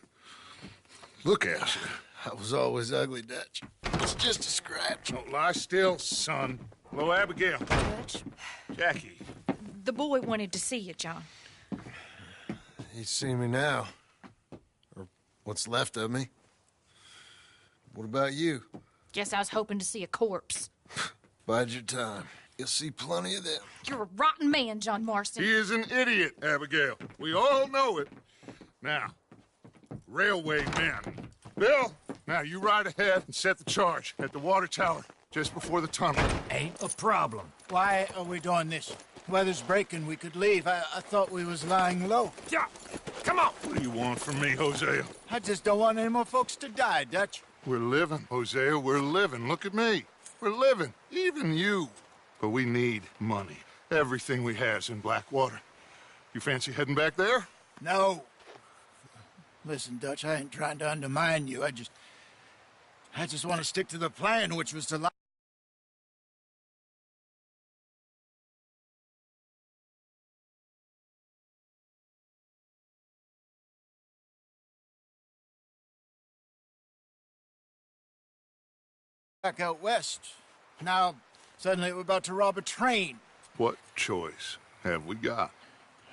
look at you. I was always ugly, Dutch. It's just a scratch. Don't lie still, son. Hello, Abigail. Dutch, Jackie. the boy wanted to see you, John. He's seen me now. Or what's left of me. What about you? Guess I was hoping to see a corpse. Bide your time. You'll see plenty of them. You're a rotten man, John Marston. He is an idiot, Abigail. We all know it. Now, railway men. Bill, now you ride ahead and set the charge at the water tower just before the tunnel. Ain't a problem. Why are we doing this? Weather's breaking. We could leave. I thought we was lying low. Yeah, come on. What do you want from me, Hosea? I just don't want any more folks to die, Dutch. We're living, Hosea. We're living. Look at me. We're living. Even you. But we need money. Everything we has in Blackwater. You fancy heading back there? No. Listen, Dutch, I ain't trying to undermine you. I just want to stick to the plan, which was to lie. Back out west. Now, suddenly we're about to rob a train. What choice have we got?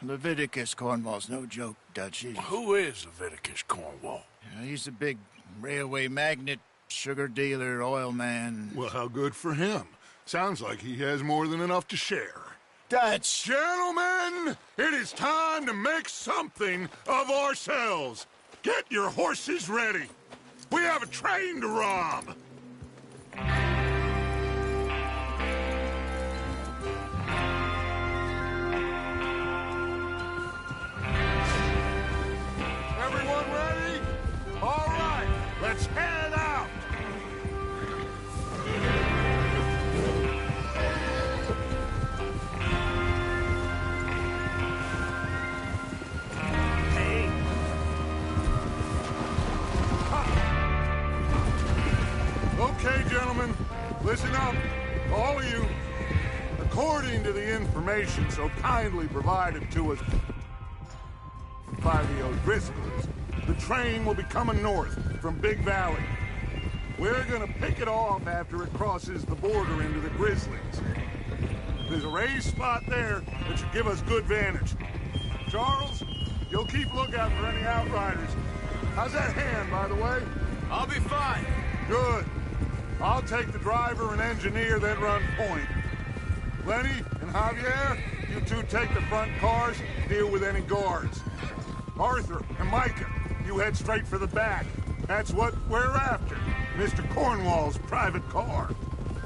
Leviticus Cornwall's no joke, Dutch. Who is Leviticus Cornwall? He's a big railway magnate, sugar dealer, oil man. Well, how good for him. Sounds like he has more than enough to share. Dutch! Gentlemen, it is time to make something of ourselves. Get your horses ready. We have a train to rob. Everyone ready? All right, let's head out. Hey. Okay, gentlemen, listen up, all of you. According to the information so kindly provided to us by the O'Driscolls, the train will be coming north from Big Valley. We're gonna pick it off after it crosses the border into the Grizzlies. There's a raised spot there that should give us good vantage. Charles, you'll keep lookout for any outriders. How's that hand, by the way? I'll be fine. Good. I'll take the driver and engineer that run point. Lenny and Javier, you two take the front cars, deal with any guards. Arthur and Micah, you head straight for the back. That's what we're after. Mr. Cornwall's private car.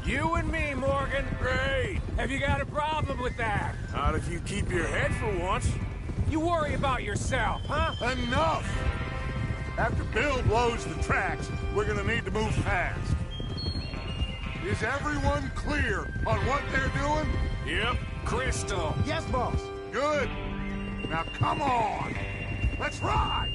You and me, Morgan. Great. Have you got a problem with that? Not if you keep your head for once. You worry about yourself, huh? Enough! After Bill blows the tracks, we're gonna need to move fast. Is everyone clear on what they're doing? Yep. Crystal. Yes, boss. Good. Now come on. Let's ride.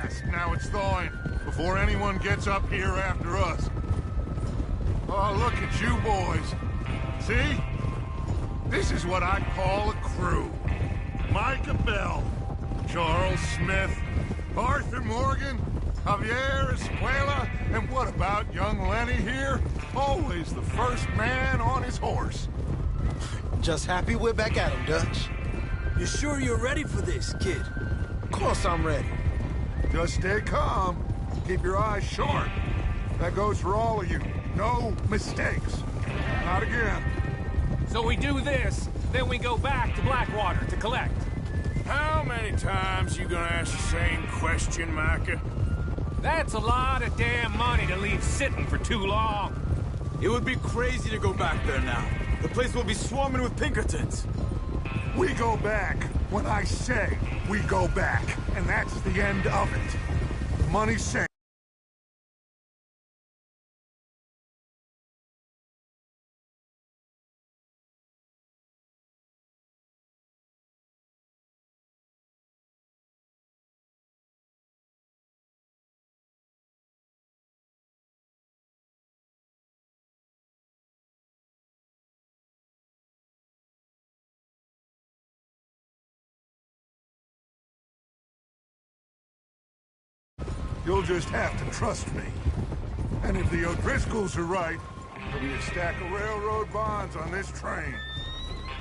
fast. Now it's thawing before anyone gets up here after us. Oh, look at you boys. See? This is what I call a crew. Micah Bell, Charles Smith, Arthur Morgan, Javier Escuela, and what about young Lenny here? Always the first man on his horse. Just happy we're back at him, Dutch. You sure you're ready for this, kid? Of course I'm ready. Just stay calm. Keep your eyes sharp. That goes for all of you. No mistakes. Not again. So we do this, then we go back to Blackwater to collect. How many times you gonna ask the same question, Micah? That's a lot of damn money to leave sitting for too long. It would be crazy to go back there now. The place will be swarming with Pinkertons. We go back when I say we go back, and that's the end of it. The money's safe. You'll just have to trust me. And if the O'Driscolls are right, there'll be a stack of railroad bonds on this train.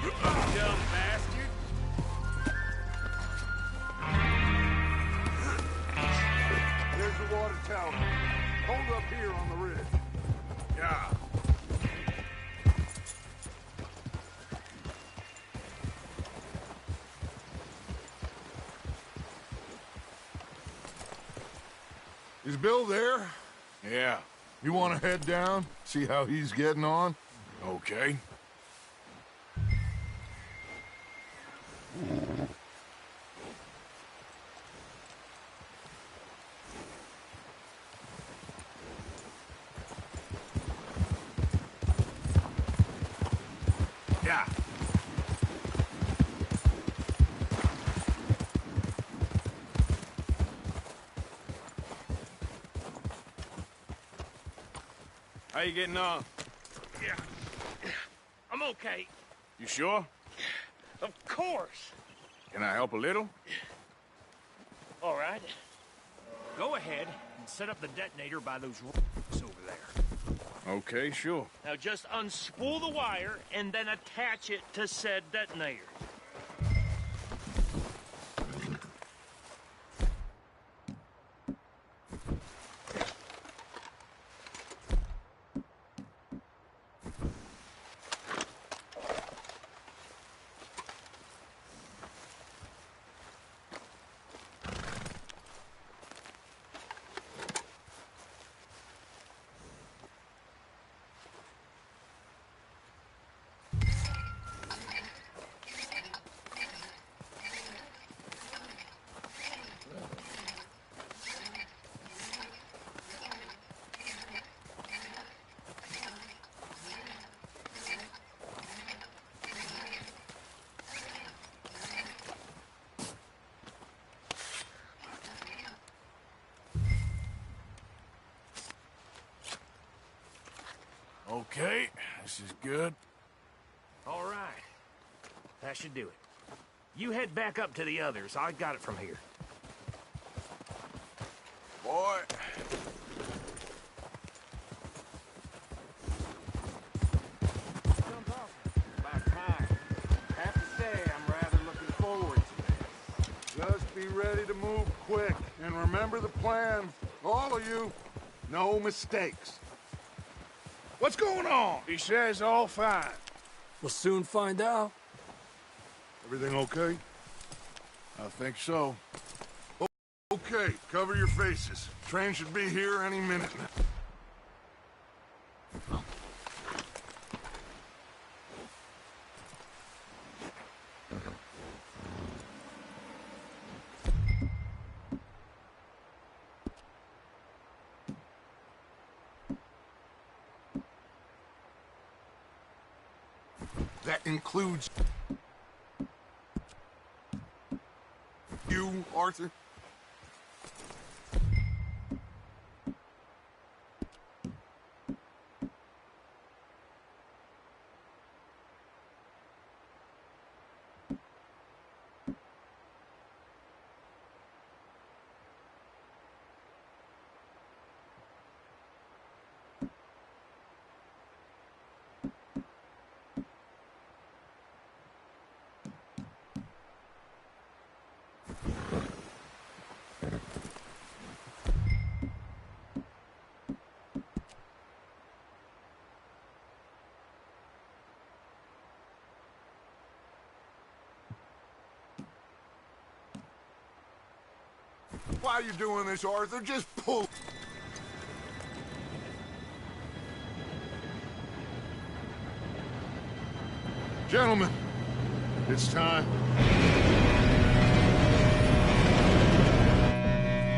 Dumb bastard. There's the water tower. Hold up here on the ridge. Yeah. Is Bill there? Yeah. You want to head down? See how he's getting on? Okay. Yeah. How you getting on? Yeah. I'm okay. You sure? Of course. Can I help a little? All right. Go ahead and set up the detonator by those rocks over there. Okay, sure. Now just unspool the wire and then attach it to said detonator. Okay, this is good. All right. That should do it. You head back up to the others. I got it from here. Boy. About time. Have to say, I'm rather looking forward to this. Just be ready to move quick. And remember the plan. All of you, no mistakes. What's going on? He says all fine. We'll soon find out. Everything okay? I think so. Okay, cover your faces. Train should be here any minute now. That includes you, Arthur? Why are you doing this, Arthur? Just pull. Gentlemen, it's time.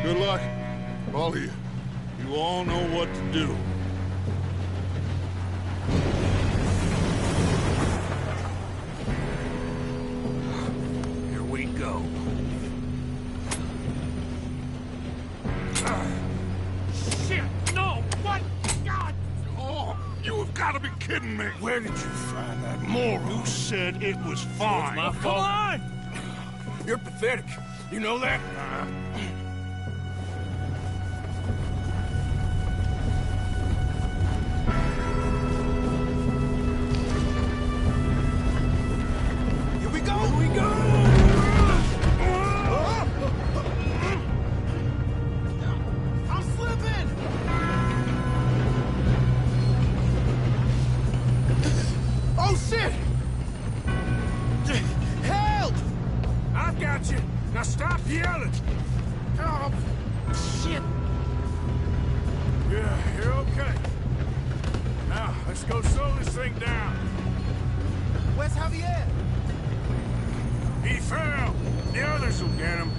Good luck, all of you. You all know what to do. Here we go. Shit! No! What? God! Oh, you have got to be kidding me! Where did you find that moron? You said it was fine. My fault. Come on! You're pathetic. You know that? Here we go! Here we go! I'm slipping! Oh, shit! Help! I've got you. Now stop yelling. Oh, shit! Yeah, you're okay. Now, let's go slow this thing down. Where's Javier? He fell. The others will get him.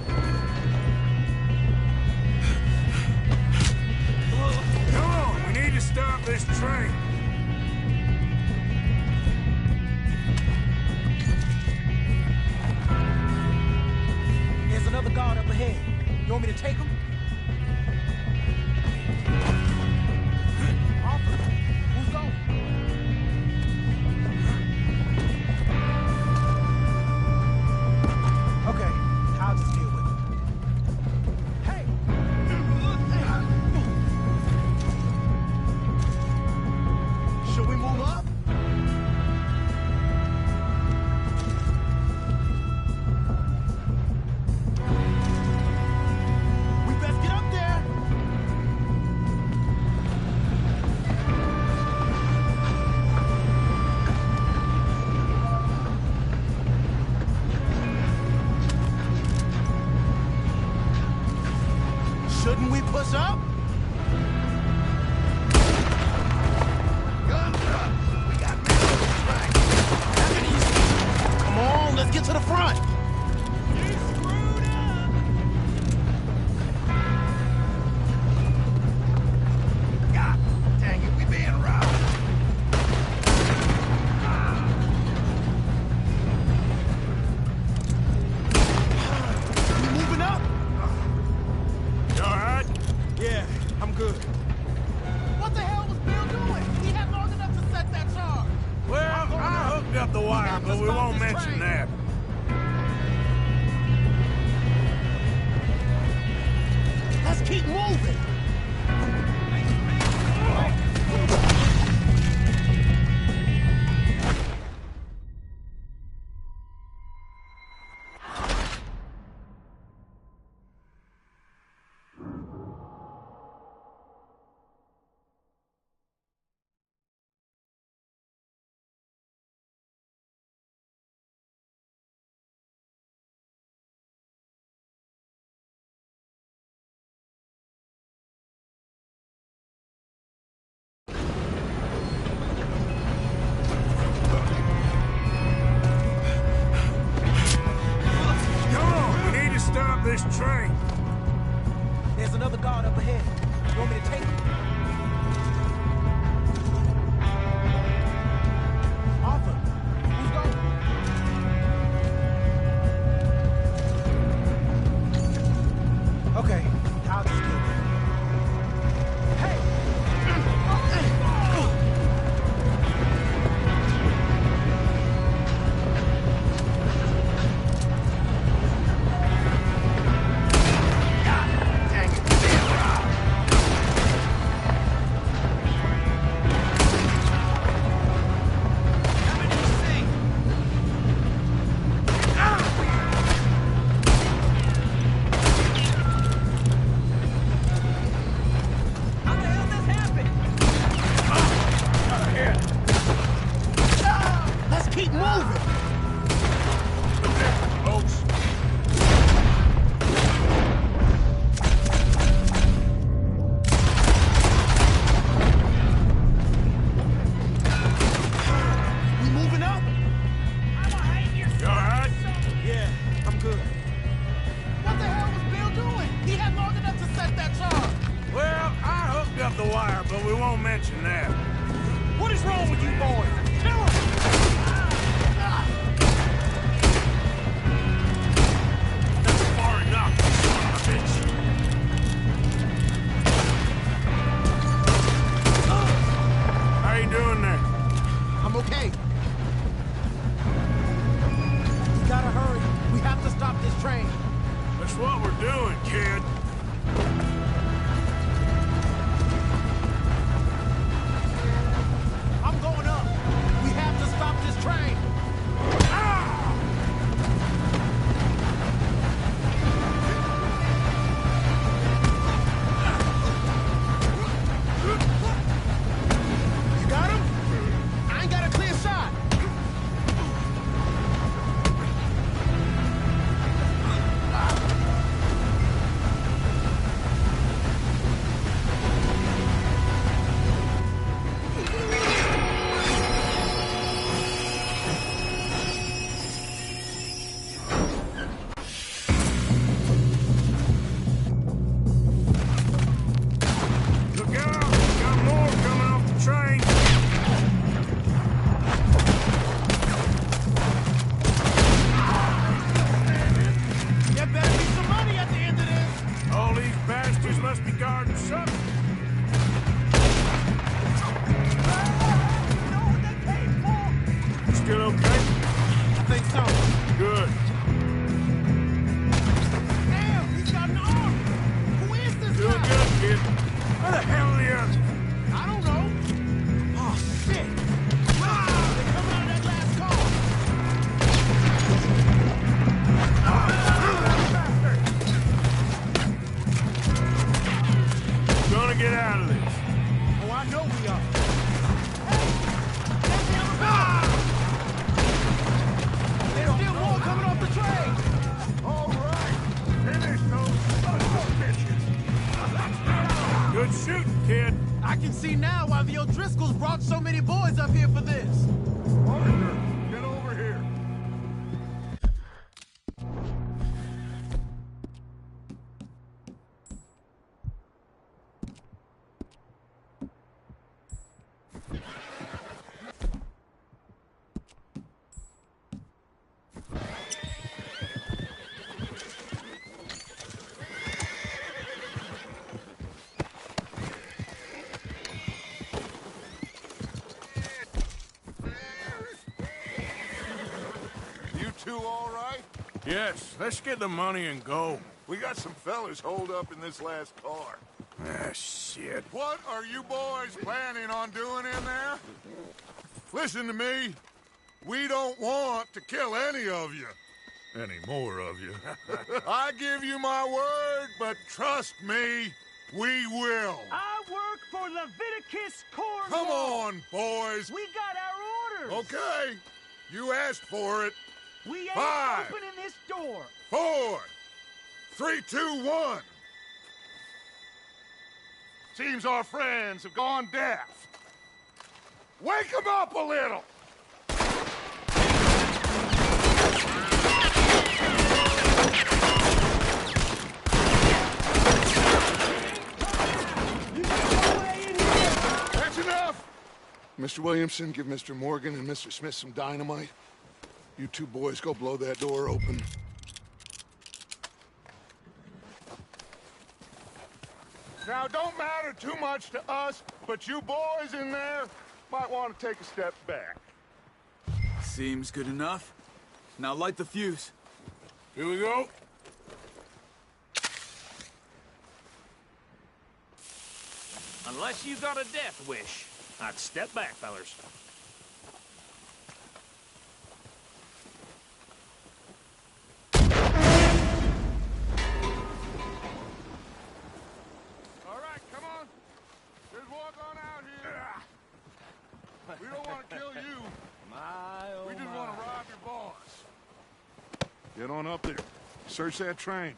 Come on, we need to stop this train. There's another guard up ahead. You want me to take him? Arthur, who's going? Okay, I'll just deal with it. Hey! Should we move up? We best get up there! Shouldn't we push up? Guns up! We got men on the track. Have it easy. Come on, let's get to the front. You screwed up! God dang it, we being robbed. We moving up? You all right? Yeah, I'm good. What the hell was Bill doing? He had long enough to set that charge. Well, I hooked up the wire, but we won't mention that. Let's keep moving. Come on, we need to stop this train. There's another guard up ahead. You want me to take him? Arthur, who's going? Okay, I'll just deal with it. Hey! God dang it, damn robbed. up the wire, but we won't mention that. What is wrong with you boys? Kill him! That's far enough, bitch. How you doing there? I'm okay. We gotta hurry. We have to stop this train. That's what we're doing, kid. I'm going up. We have to stop this train. You got him? I ain't got a clear shot. Look out! Got more coming off the train. There better be some money at the end of this. All these bastards must be guarding something. Still okay? I think so. Good. Damn, he's got an arm. Who is this Doing guy? good, kid. Where the hell are the others? I don't know. Oh, shit. They're coming out of that last car. Gonna get out of this. Oh, I know we are. There's still more coming off the train. All right. Finish those sons of bitches. Good shooting, kid. I can see now why the O'Driscolls brought so many boys up here for this. Parker, get over here. You two all right? Yes, let's get the money and go. We got some fellas holed up in this last car. Ah, shit. What are you boys planning on doing in there? Listen to me. We don't want to kill any of you. Any more of you. I give you my word, but trust me, we will. I work for Leviticus Cornwall. Come on, boys. We got our orders. Okay. You asked for it. We ain't 5, opening this door. 4, 3, 2, 1. Seems our friends have gone deaf. Wake them up a little. That's enough. Mr. Williamson, give Mr. Morgan and Mr. Smith some dynamite. You two boys go blow that door open. Now, don't matter too much to us, but you boys in there might want to take a step back. Seems good enough. Now light the fuse. Here we go. Unless you got a death wish, I'd step back, fellers. All right, come on. Just walk on out here. We don't want to kill you. We just want to rob your boss. Get on up there. Search that train.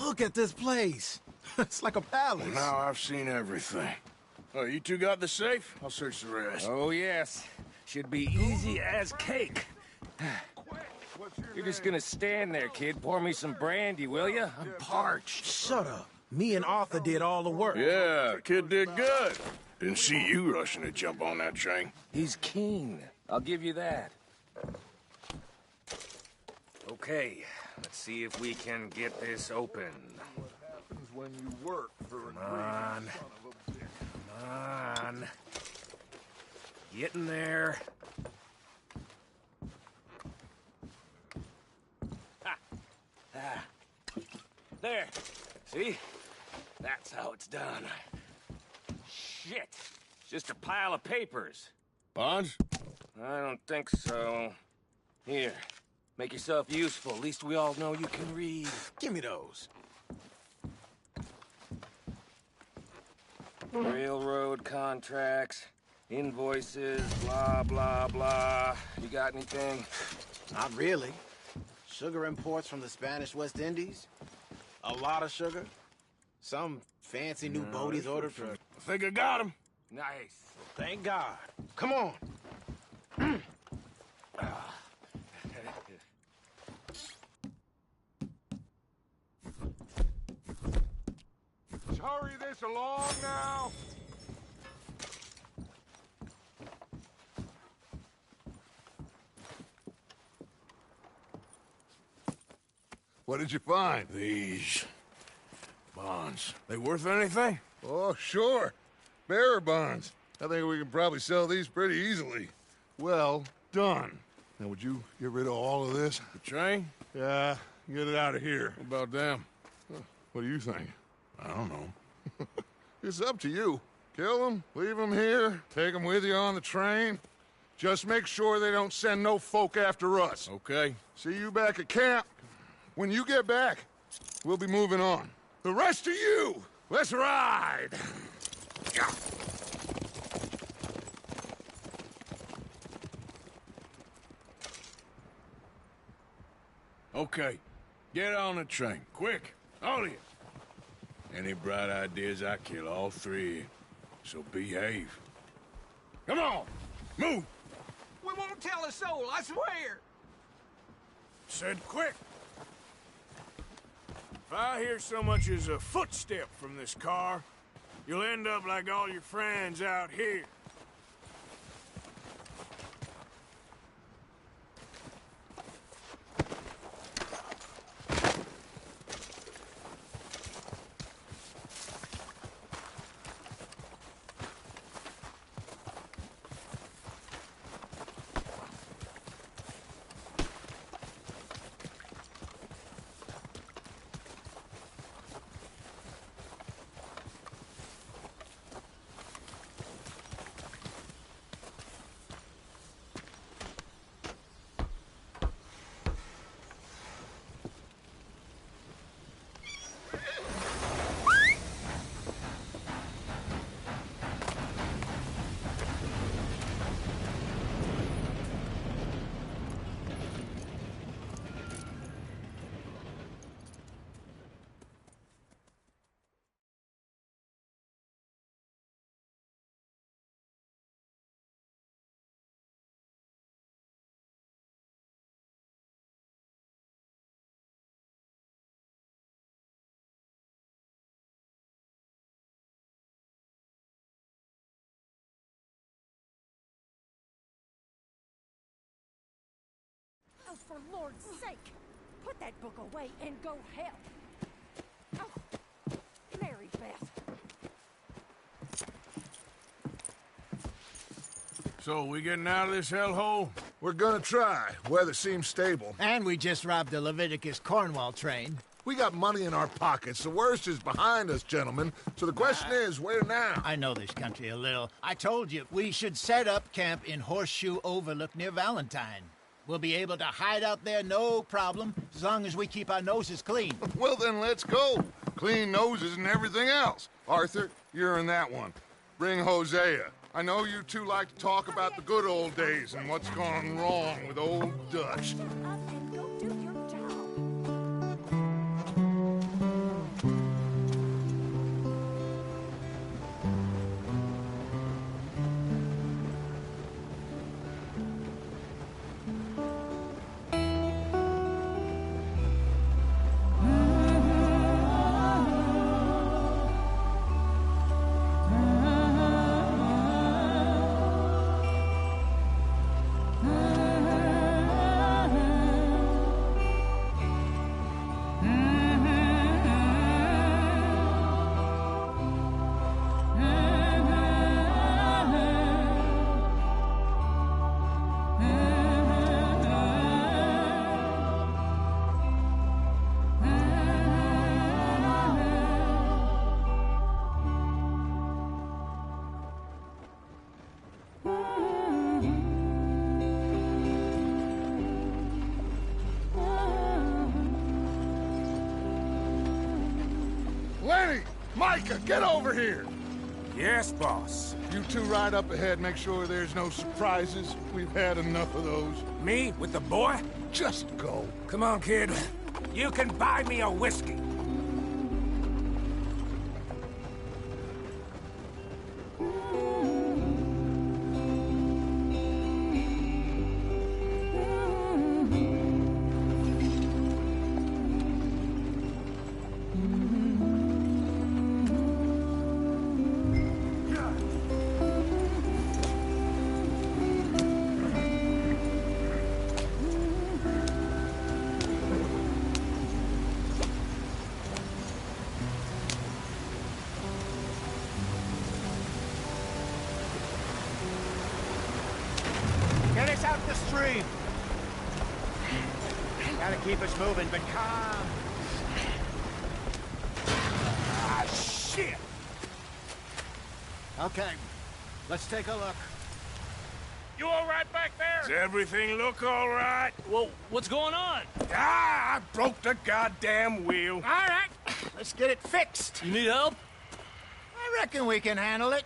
Look at this place. It's like a palace. Well, now I've seen everything. Oh, you two got the safe? I'll search the rest. Oh, yes. Should be easy as cake. You're just gonna stand there, kid. Pour me some brandy, will you? I'm parched. Shut up. Me and Arthur did all the work. Yeah, kid did good. Didn't see you rushing to jump on that train. He's keen. I'll give you that. Okay, let's see if we can get this open. What happens when you work for a Come on. Come on. Get in there. Ha. Ah. There. See? That's how it's done. Shit. Just a pile of papers. Bonds? I don't think so. Here. Make yourself useful. At least we all know you can read. Give me those. Railroad contracts, invoices, blah, blah, blah. You got anything? Not really. Sugar imports from the Spanish West Indies. A lot of sugar. Some fancy new boat he's ordered from... I think I got him. Nice. Thank God. Come on. Let's hurry this along now. What did you find? These bonds. They worth anything? Oh, sure. Bearer bonds. I think we can probably sell these pretty easily. Well done. Now, would you get rid of all of this? The train? Yeah, get it out of here. What about them? What do you think? I don't know. It's up to you. Kill them, leave them here, take them with you on the train. Just make sure they don't send no folk after us. Okay. See you back at camp. When you get back, we'll be moving on. The rest of you, let's ride! Yeah. Okay. Get on the train. Quick. All of you. Any bright ideas, I kill all three. So behave. Come on! Move! We won't tell a soul, I swear. Said quick. If I hear so much as a footstep from this car, you'll end up like all your friends out here. Oh, for Lord's sake, put that book away and go help. Oh, Mary Beth. So, we getting out of this hellhole? We're gonna try. Weather seems stable. And we just robbed the Leviticus Cornwall train. We got money in our pockets. The worst is behind us, gentlemen. So the question is, where now? I know this country a little. I told you, we should set up camp in Horseshoe Overlook near Valentine. We'll be able to hide out there, no problem, as long as we keep our noses clean. Well, then let's go. Clean noses and everything else. Arthur, you're in that one. Bring Hosea. I know you two like to talk about the good old days and what's gone wrong with old Dutch. Go do your job. Micah, get over here! Yes, boss. You two ride up ahead, make sure there's no surprises. We've had enough of those. Me with the boy? Just go. Come on, kid. You can buy me a whiskey. Get us out the stream. Gotta keep us moving, but calm. Ah, shit! Okay, let's take a look. You all right back there? Does everything look all right? Well, what's going on? Ah, I broke the goddamn wheel. All right, let's get it fixed. You need help? I reckon we can handle it.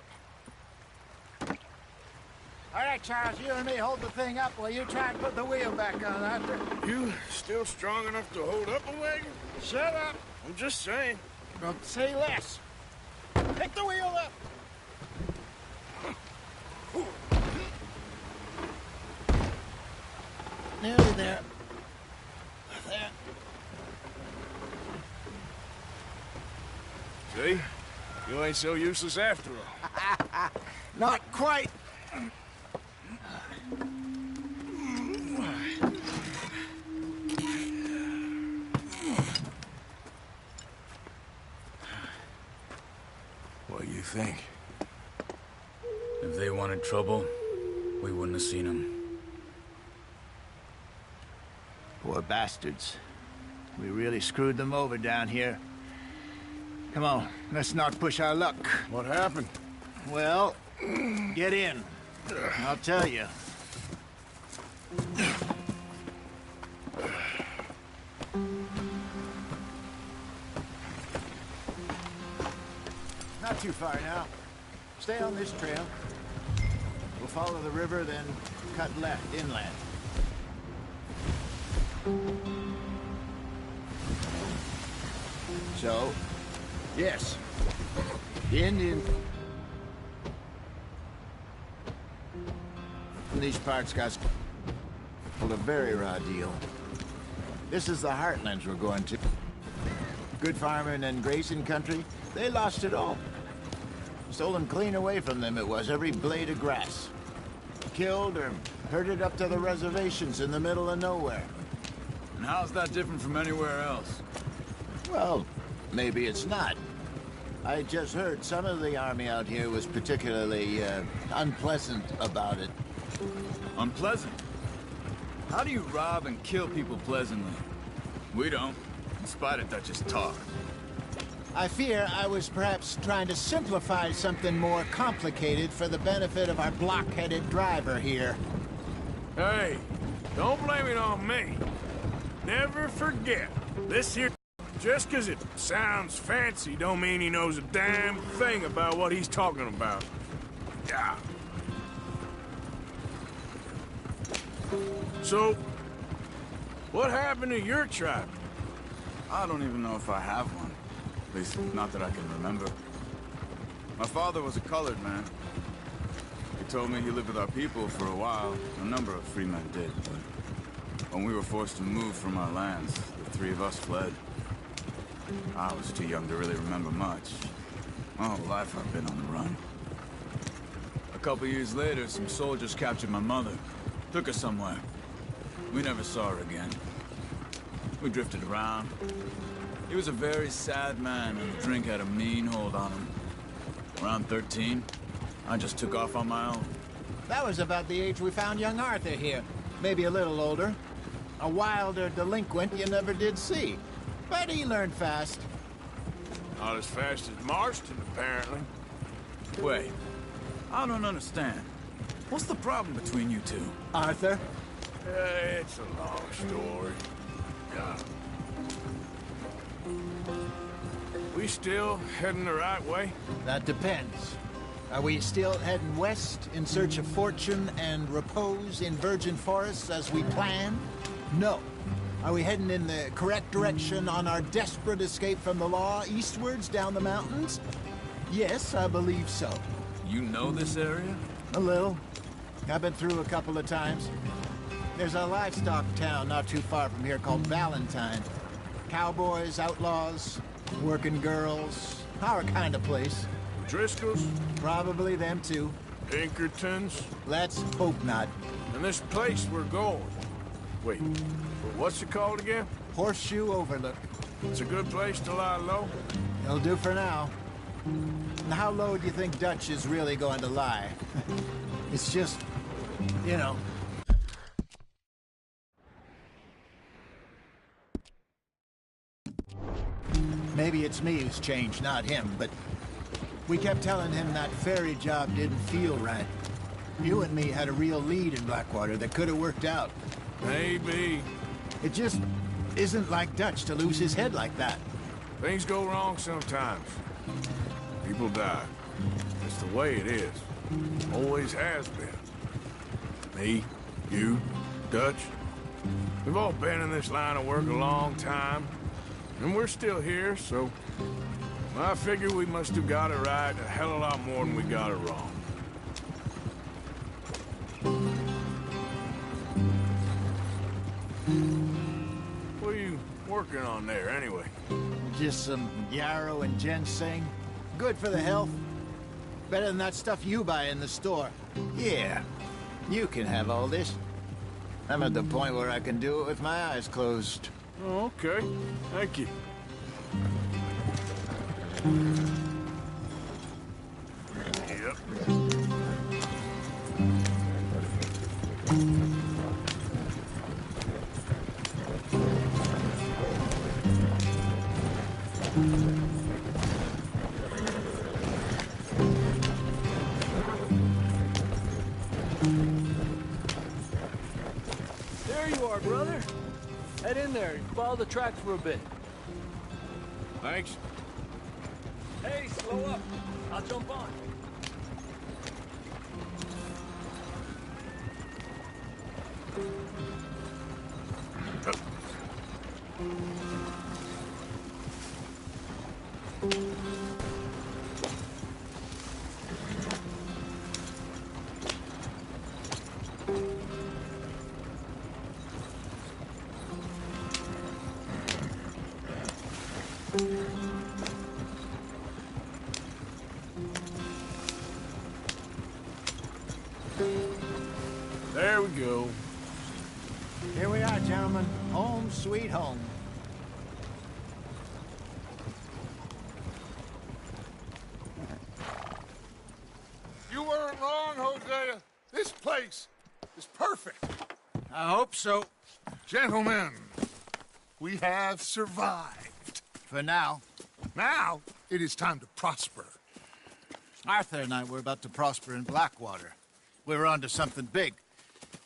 All right, Charles, you and me hold the thing up while you try and put the wheel back on, Arthur. You still strong enough to hold up a wagon? Shut up. I'm just saying. Don't say less. Pick the wheel up. Nearly there. There. See? You ain't so useless after all. Not quite. What do you think? If they wanted trouble, we wouldn't have seen them. Poor bastards. We really screwed them over down here. Come on, let's not push our luck. What happened? Well, get in. I'll tell you. Not too far now. Stay on this trail. We'll follow the river, then cut left inland. So, yes, the Indian from these parts got a very raw deal. This is the heartlands we're going to. Good farming and grazing country, they lost it all. Stolen clean away from them it was, every blade of grass. Killed or herded up to the reservations in the middle of nowhere. And how's that different from anywhere else? Well, maybe it's not. I just heard some of the army out here was particularly unpleasant about it. Unpleasant? How do you rob and kill people pleasantly? We don't, in spite of Dutch's talk. I fear I was perhaps trying to simplify something more complicated for the benefit of our block-headed driver here. Hey, don't blame it on me. Never forget, this here, just 'cause it sounds fancy don't mean he knows a damn thing about what he's talking about. Yeah. So, what happened to your tribe? I don't even know if I have one. At least, not that I can remember. My father was a colored man. He told me he lived with our people for a while. A number of free men did, but when we were forced to move from our lands, the three of us fled. I was too young to really remember much. My whole life I've been on the run. A couple years later, some soldiers captured my mother. Took her somewhere. We never saw her again. We drifted around. He was a very sad man, and drink had a mean hold on him. Around 13, I just took off on my own. That was about the age we found young Arthur here. Maybe a little older. A wilder delinquent you never did see. But he learned fast. Not as fast as Marston, apparently. Wait, I don't understand. What's the problem between you two? Arthur? It's a long story. We still heading the right way? That depends. Are we still heading west in search of fortune and repose in virgin forests as we planned? No. Are we heading in the correct direction on our desperate escape from the law eastwards down the mountains? Yes, I believe so. You know this area? A little. I've been through a couple of times. There's a livestock town not too far from here called Valentine. Cowboys, outlaws, working girls, our kind of place. Driscolls? Probably them too. Pinkertons? Let's hope not. And this place we're going. Wait, what's it called again? Horseshoe Overlook. It's a good place to lie low? It'll do for now. How low do you think Dutch is really going to lie? It's just, you know. Maybe it's me who's changed, not him, but we kept telling him that ferry job didn't feel right. You and me had a real lead in Blackwater that could have worked out. Maybe. It just isn't like Dutch to lose his head like that. Things go wrong sometimes. People die. It's the way it is. Always has been. Me, you, Dutch. We've all been in this line of work a long time. And we're still here, so I figure we must have got it right a hell of a lot more than we got it wrong. What are you working on there, anyway? Just some yarrow and ginseng. Good for the health. Better than that stuff you buy in the store. Yeah, you can have all this. I'm at the point where I can do it with my eyes closed. Oh, okay. Thank you. Yep. There you are, brother. Head in there and follow the tracks for a bit. Thanks. Hey, slow up. I'll jump on. There we go. Here we are, gentlemen. Home sweet home. You weren't wrong, Hosea. This place is perfect. I hope so. Gentlemen, we have survived. For now. Now, it is time to prosper. Arthur and I were about to prosper in Blackwater. We were onto something big.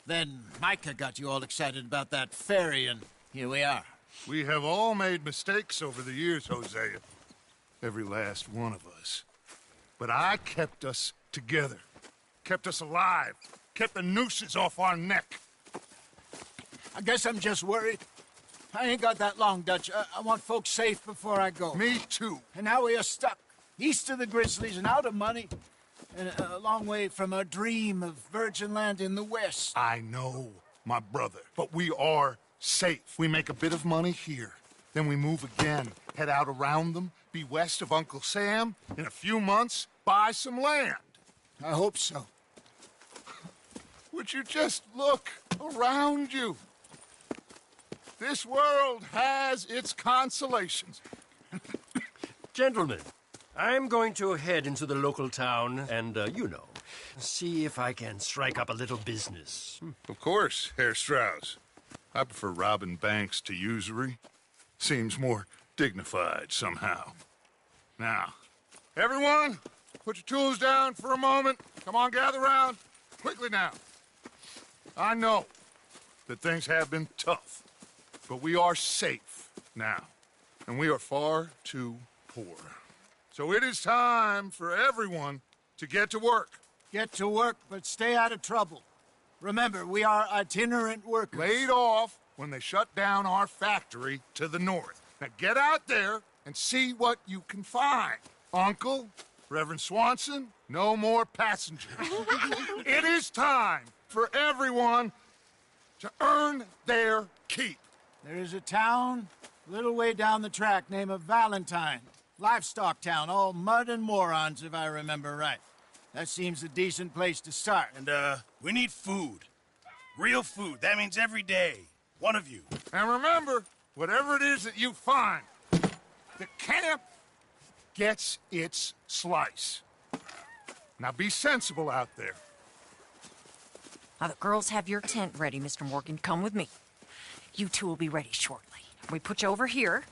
Then Micah got you all excited about that ferry, and here we are. We have all made mistakes over the years, Hosea. Every last one of us. But I kept us together. Kept us alive. Kept the nooses off our neck. I guess I'm just worried. I ain't got that long, Dutch. I want folks safe before I go. Me too. And now we are stuck, east of the Grizzlies and out of money, and a long way from our dream of virgin land in the west. I know, my brother, but we are safe. We make a bit of money here. Then we move again, head out around them, be west of Uncle Sam. In a few months, buy some land. I hope so. Would you just look around you? This world has its consolations. Gentlemen, I'm going to head into the local town and, see if I can strike up a little business. Of course, Herr Strauss. I prefer robbing banks to usury. Seems more dignified somehow. Now, everyone, put your tools down for a moment. Come on, gather round. Quickly now. I know that things have been tough, but we are safe now, and we are far too poor. So it is time for everyone to get to work. Get to work, but stay out of trouble. Remember, we are itinerant workers. Laid off when they shut down our factory to the north. Now get out there and see what you can find. Uncle, Reverend Swanson, no more passengers. It is time for everyone to earn their keep. There is a town a little way down the track named Valentine. Livestock town, all mud and morons, if I remember right. That seems a decent place to start. And, we need food. Real food. That means every day. One of you. And remember, whatever it is that you find, the camp gets its slice. Now be sensible out there. Now the girls have your tent ready, Mr. Morgan. Come with me. You two will be ready shortly. We put you over here.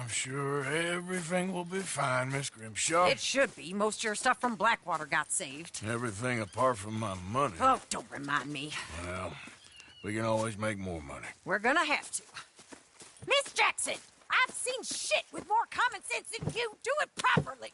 I'm sure everything will be fine, Miss Grimshaw. It should be. Most of your stuff from Blackwater got saved. Everything apart from my money. Oh, don't remind me. Well, we can always make more money. We're gonna have to. Miss Jackson, I've seen shit with more common sense than you. Do it properly.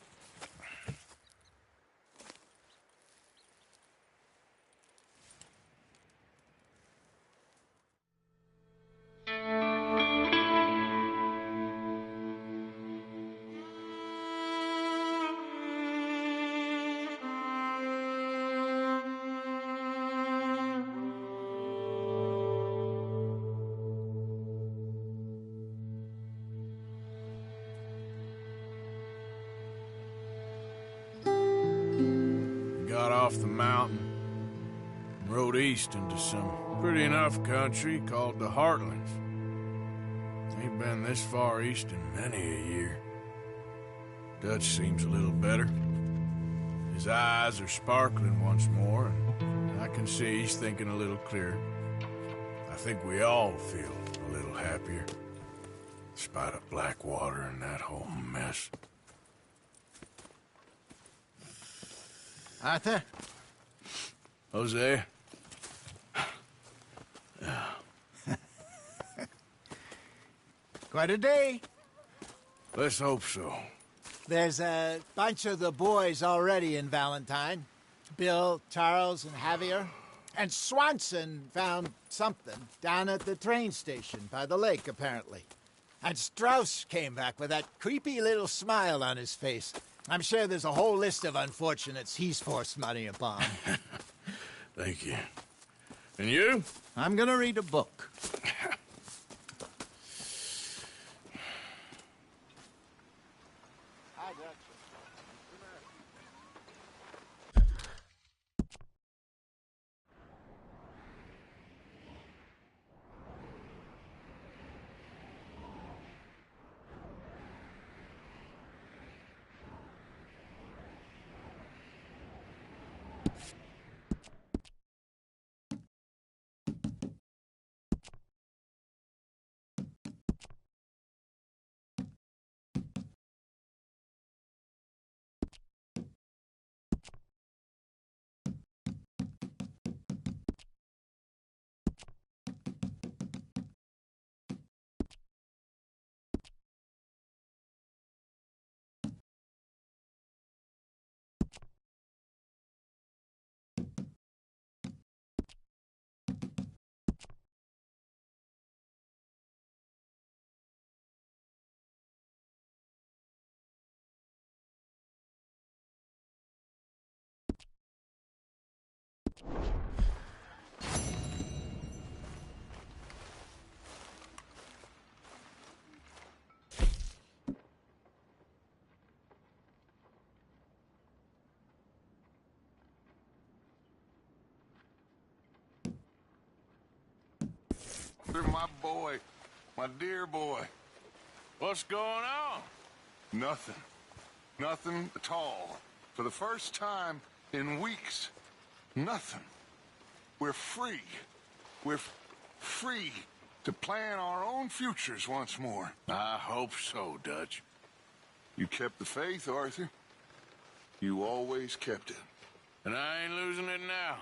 Got off the mountain and rode east into some pretty enough country called the Heartlands. Ain't been this far east in many a year. Dutch seems a little better. His eyes are sparkling once more, and I can see he's thinking a little clearer. I think we all feel a little happier, in spite of Blackwater and that whole mess. Arthur? Jose? Quite a day. Let's hope so. There's a bunch of the boys already in Valentine. Bill, Charles, and Javier. And Swanson found something down at the train station by the lake, apparently. And Strauss came back with that creepy little smile on his face. I'm sure there's a whole list of unfortunates he's forced money upon. Thank you. And you? I'm gonna read a book. My boy, my dear boy. What's going on? Nothing. Nothing at all. For the first time in weeks, nothing. We're free. We're free to plan our own futures once more. I hope so, Dutch. You kept the faith, Arthur. You always kept it. And I ain't losing it now.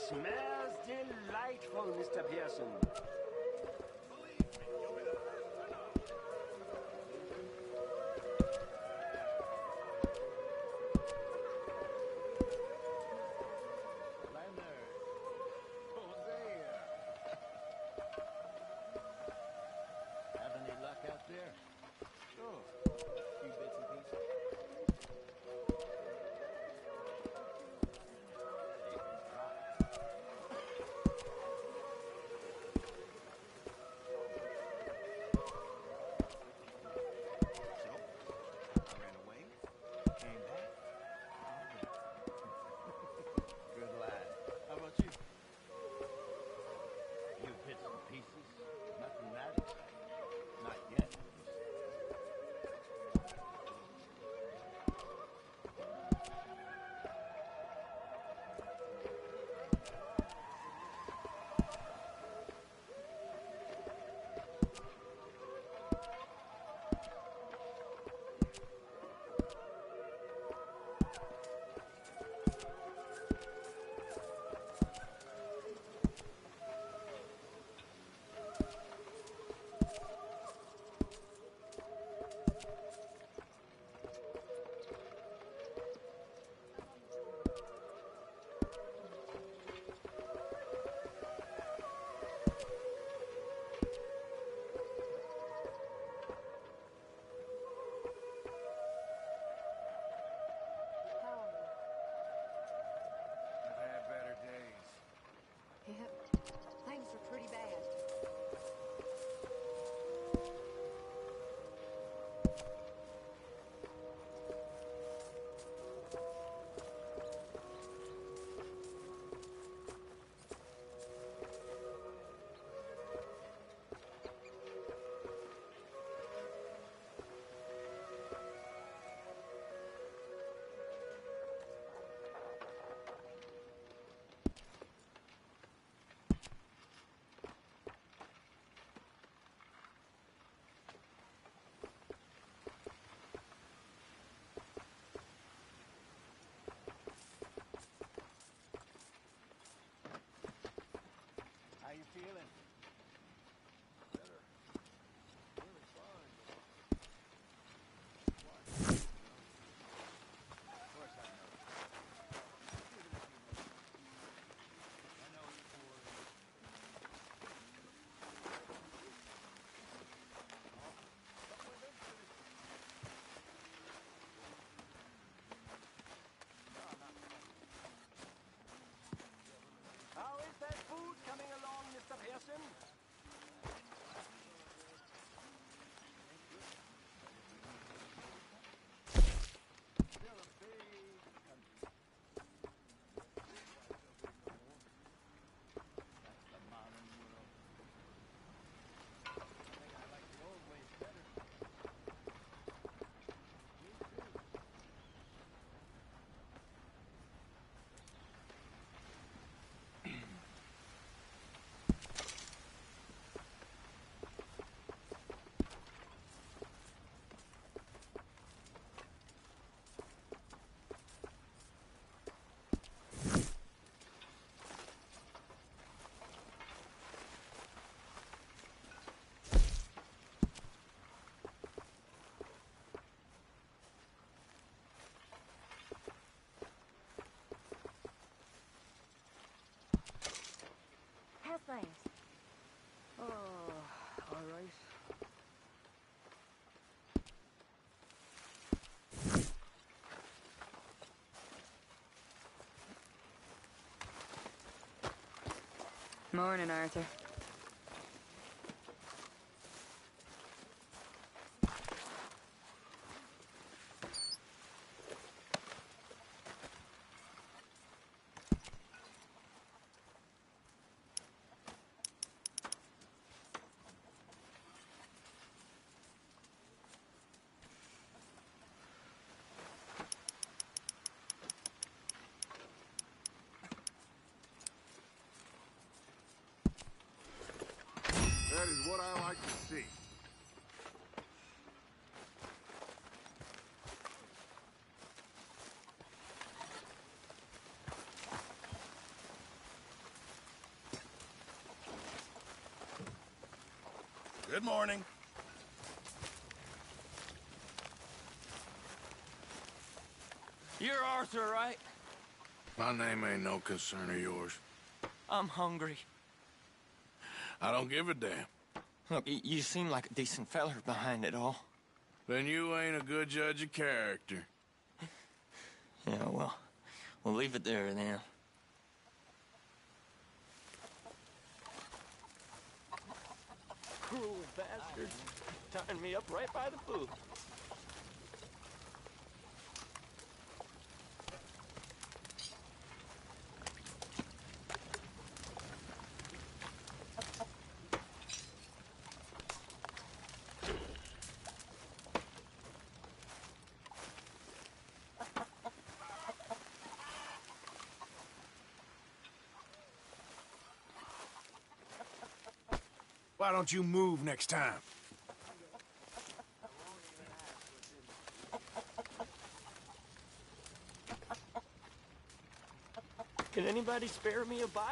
smells delightful, Mr. Pearson. Have any luck out there? Sure. A few bits and pieces. Good lad. How about you? You bits and pieces? Nothing that exciting. Not yet. How you feeling? Better. Really fine. What? Of course I know. I know you How is that food coming along, Mr. Pearson? Still a big country. That's the modern world. I think I like the old ways better. Me too. How's things? Oh, all right. Morning, Arthur. That is what I like to see. Good morning. You're Arthur, right? My name ain't no concern of yours. I'm hungry. I don't give a damn. Look, you seem like a decent feller behind it all. Then you ain't a good judge of character. Yeah, well, we'll leave it there then. Cruel bastard. Tying me up right by the food. Why don't you move next time? Can anybody spare me a bite?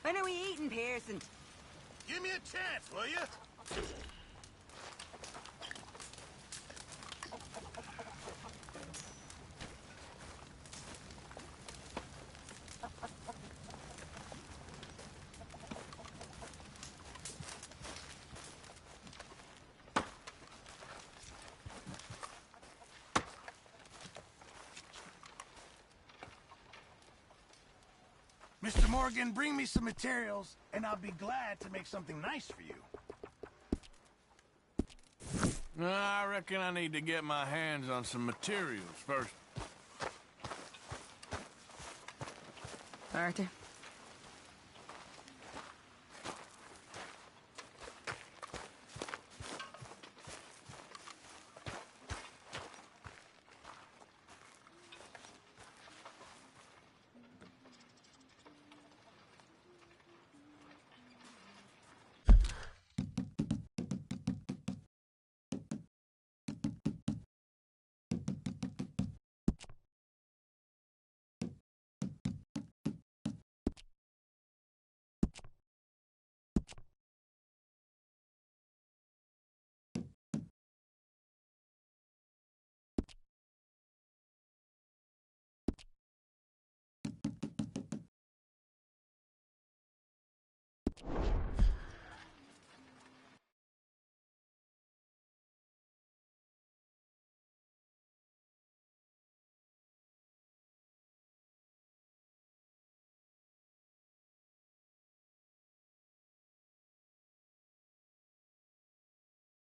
When are we eating, Pearson? Give me a chance, will you? Mr. Morgan, bring me some materials, and I'll be glad to make something nice for you. I reckon I need to get my hands on some materials first. Arthur,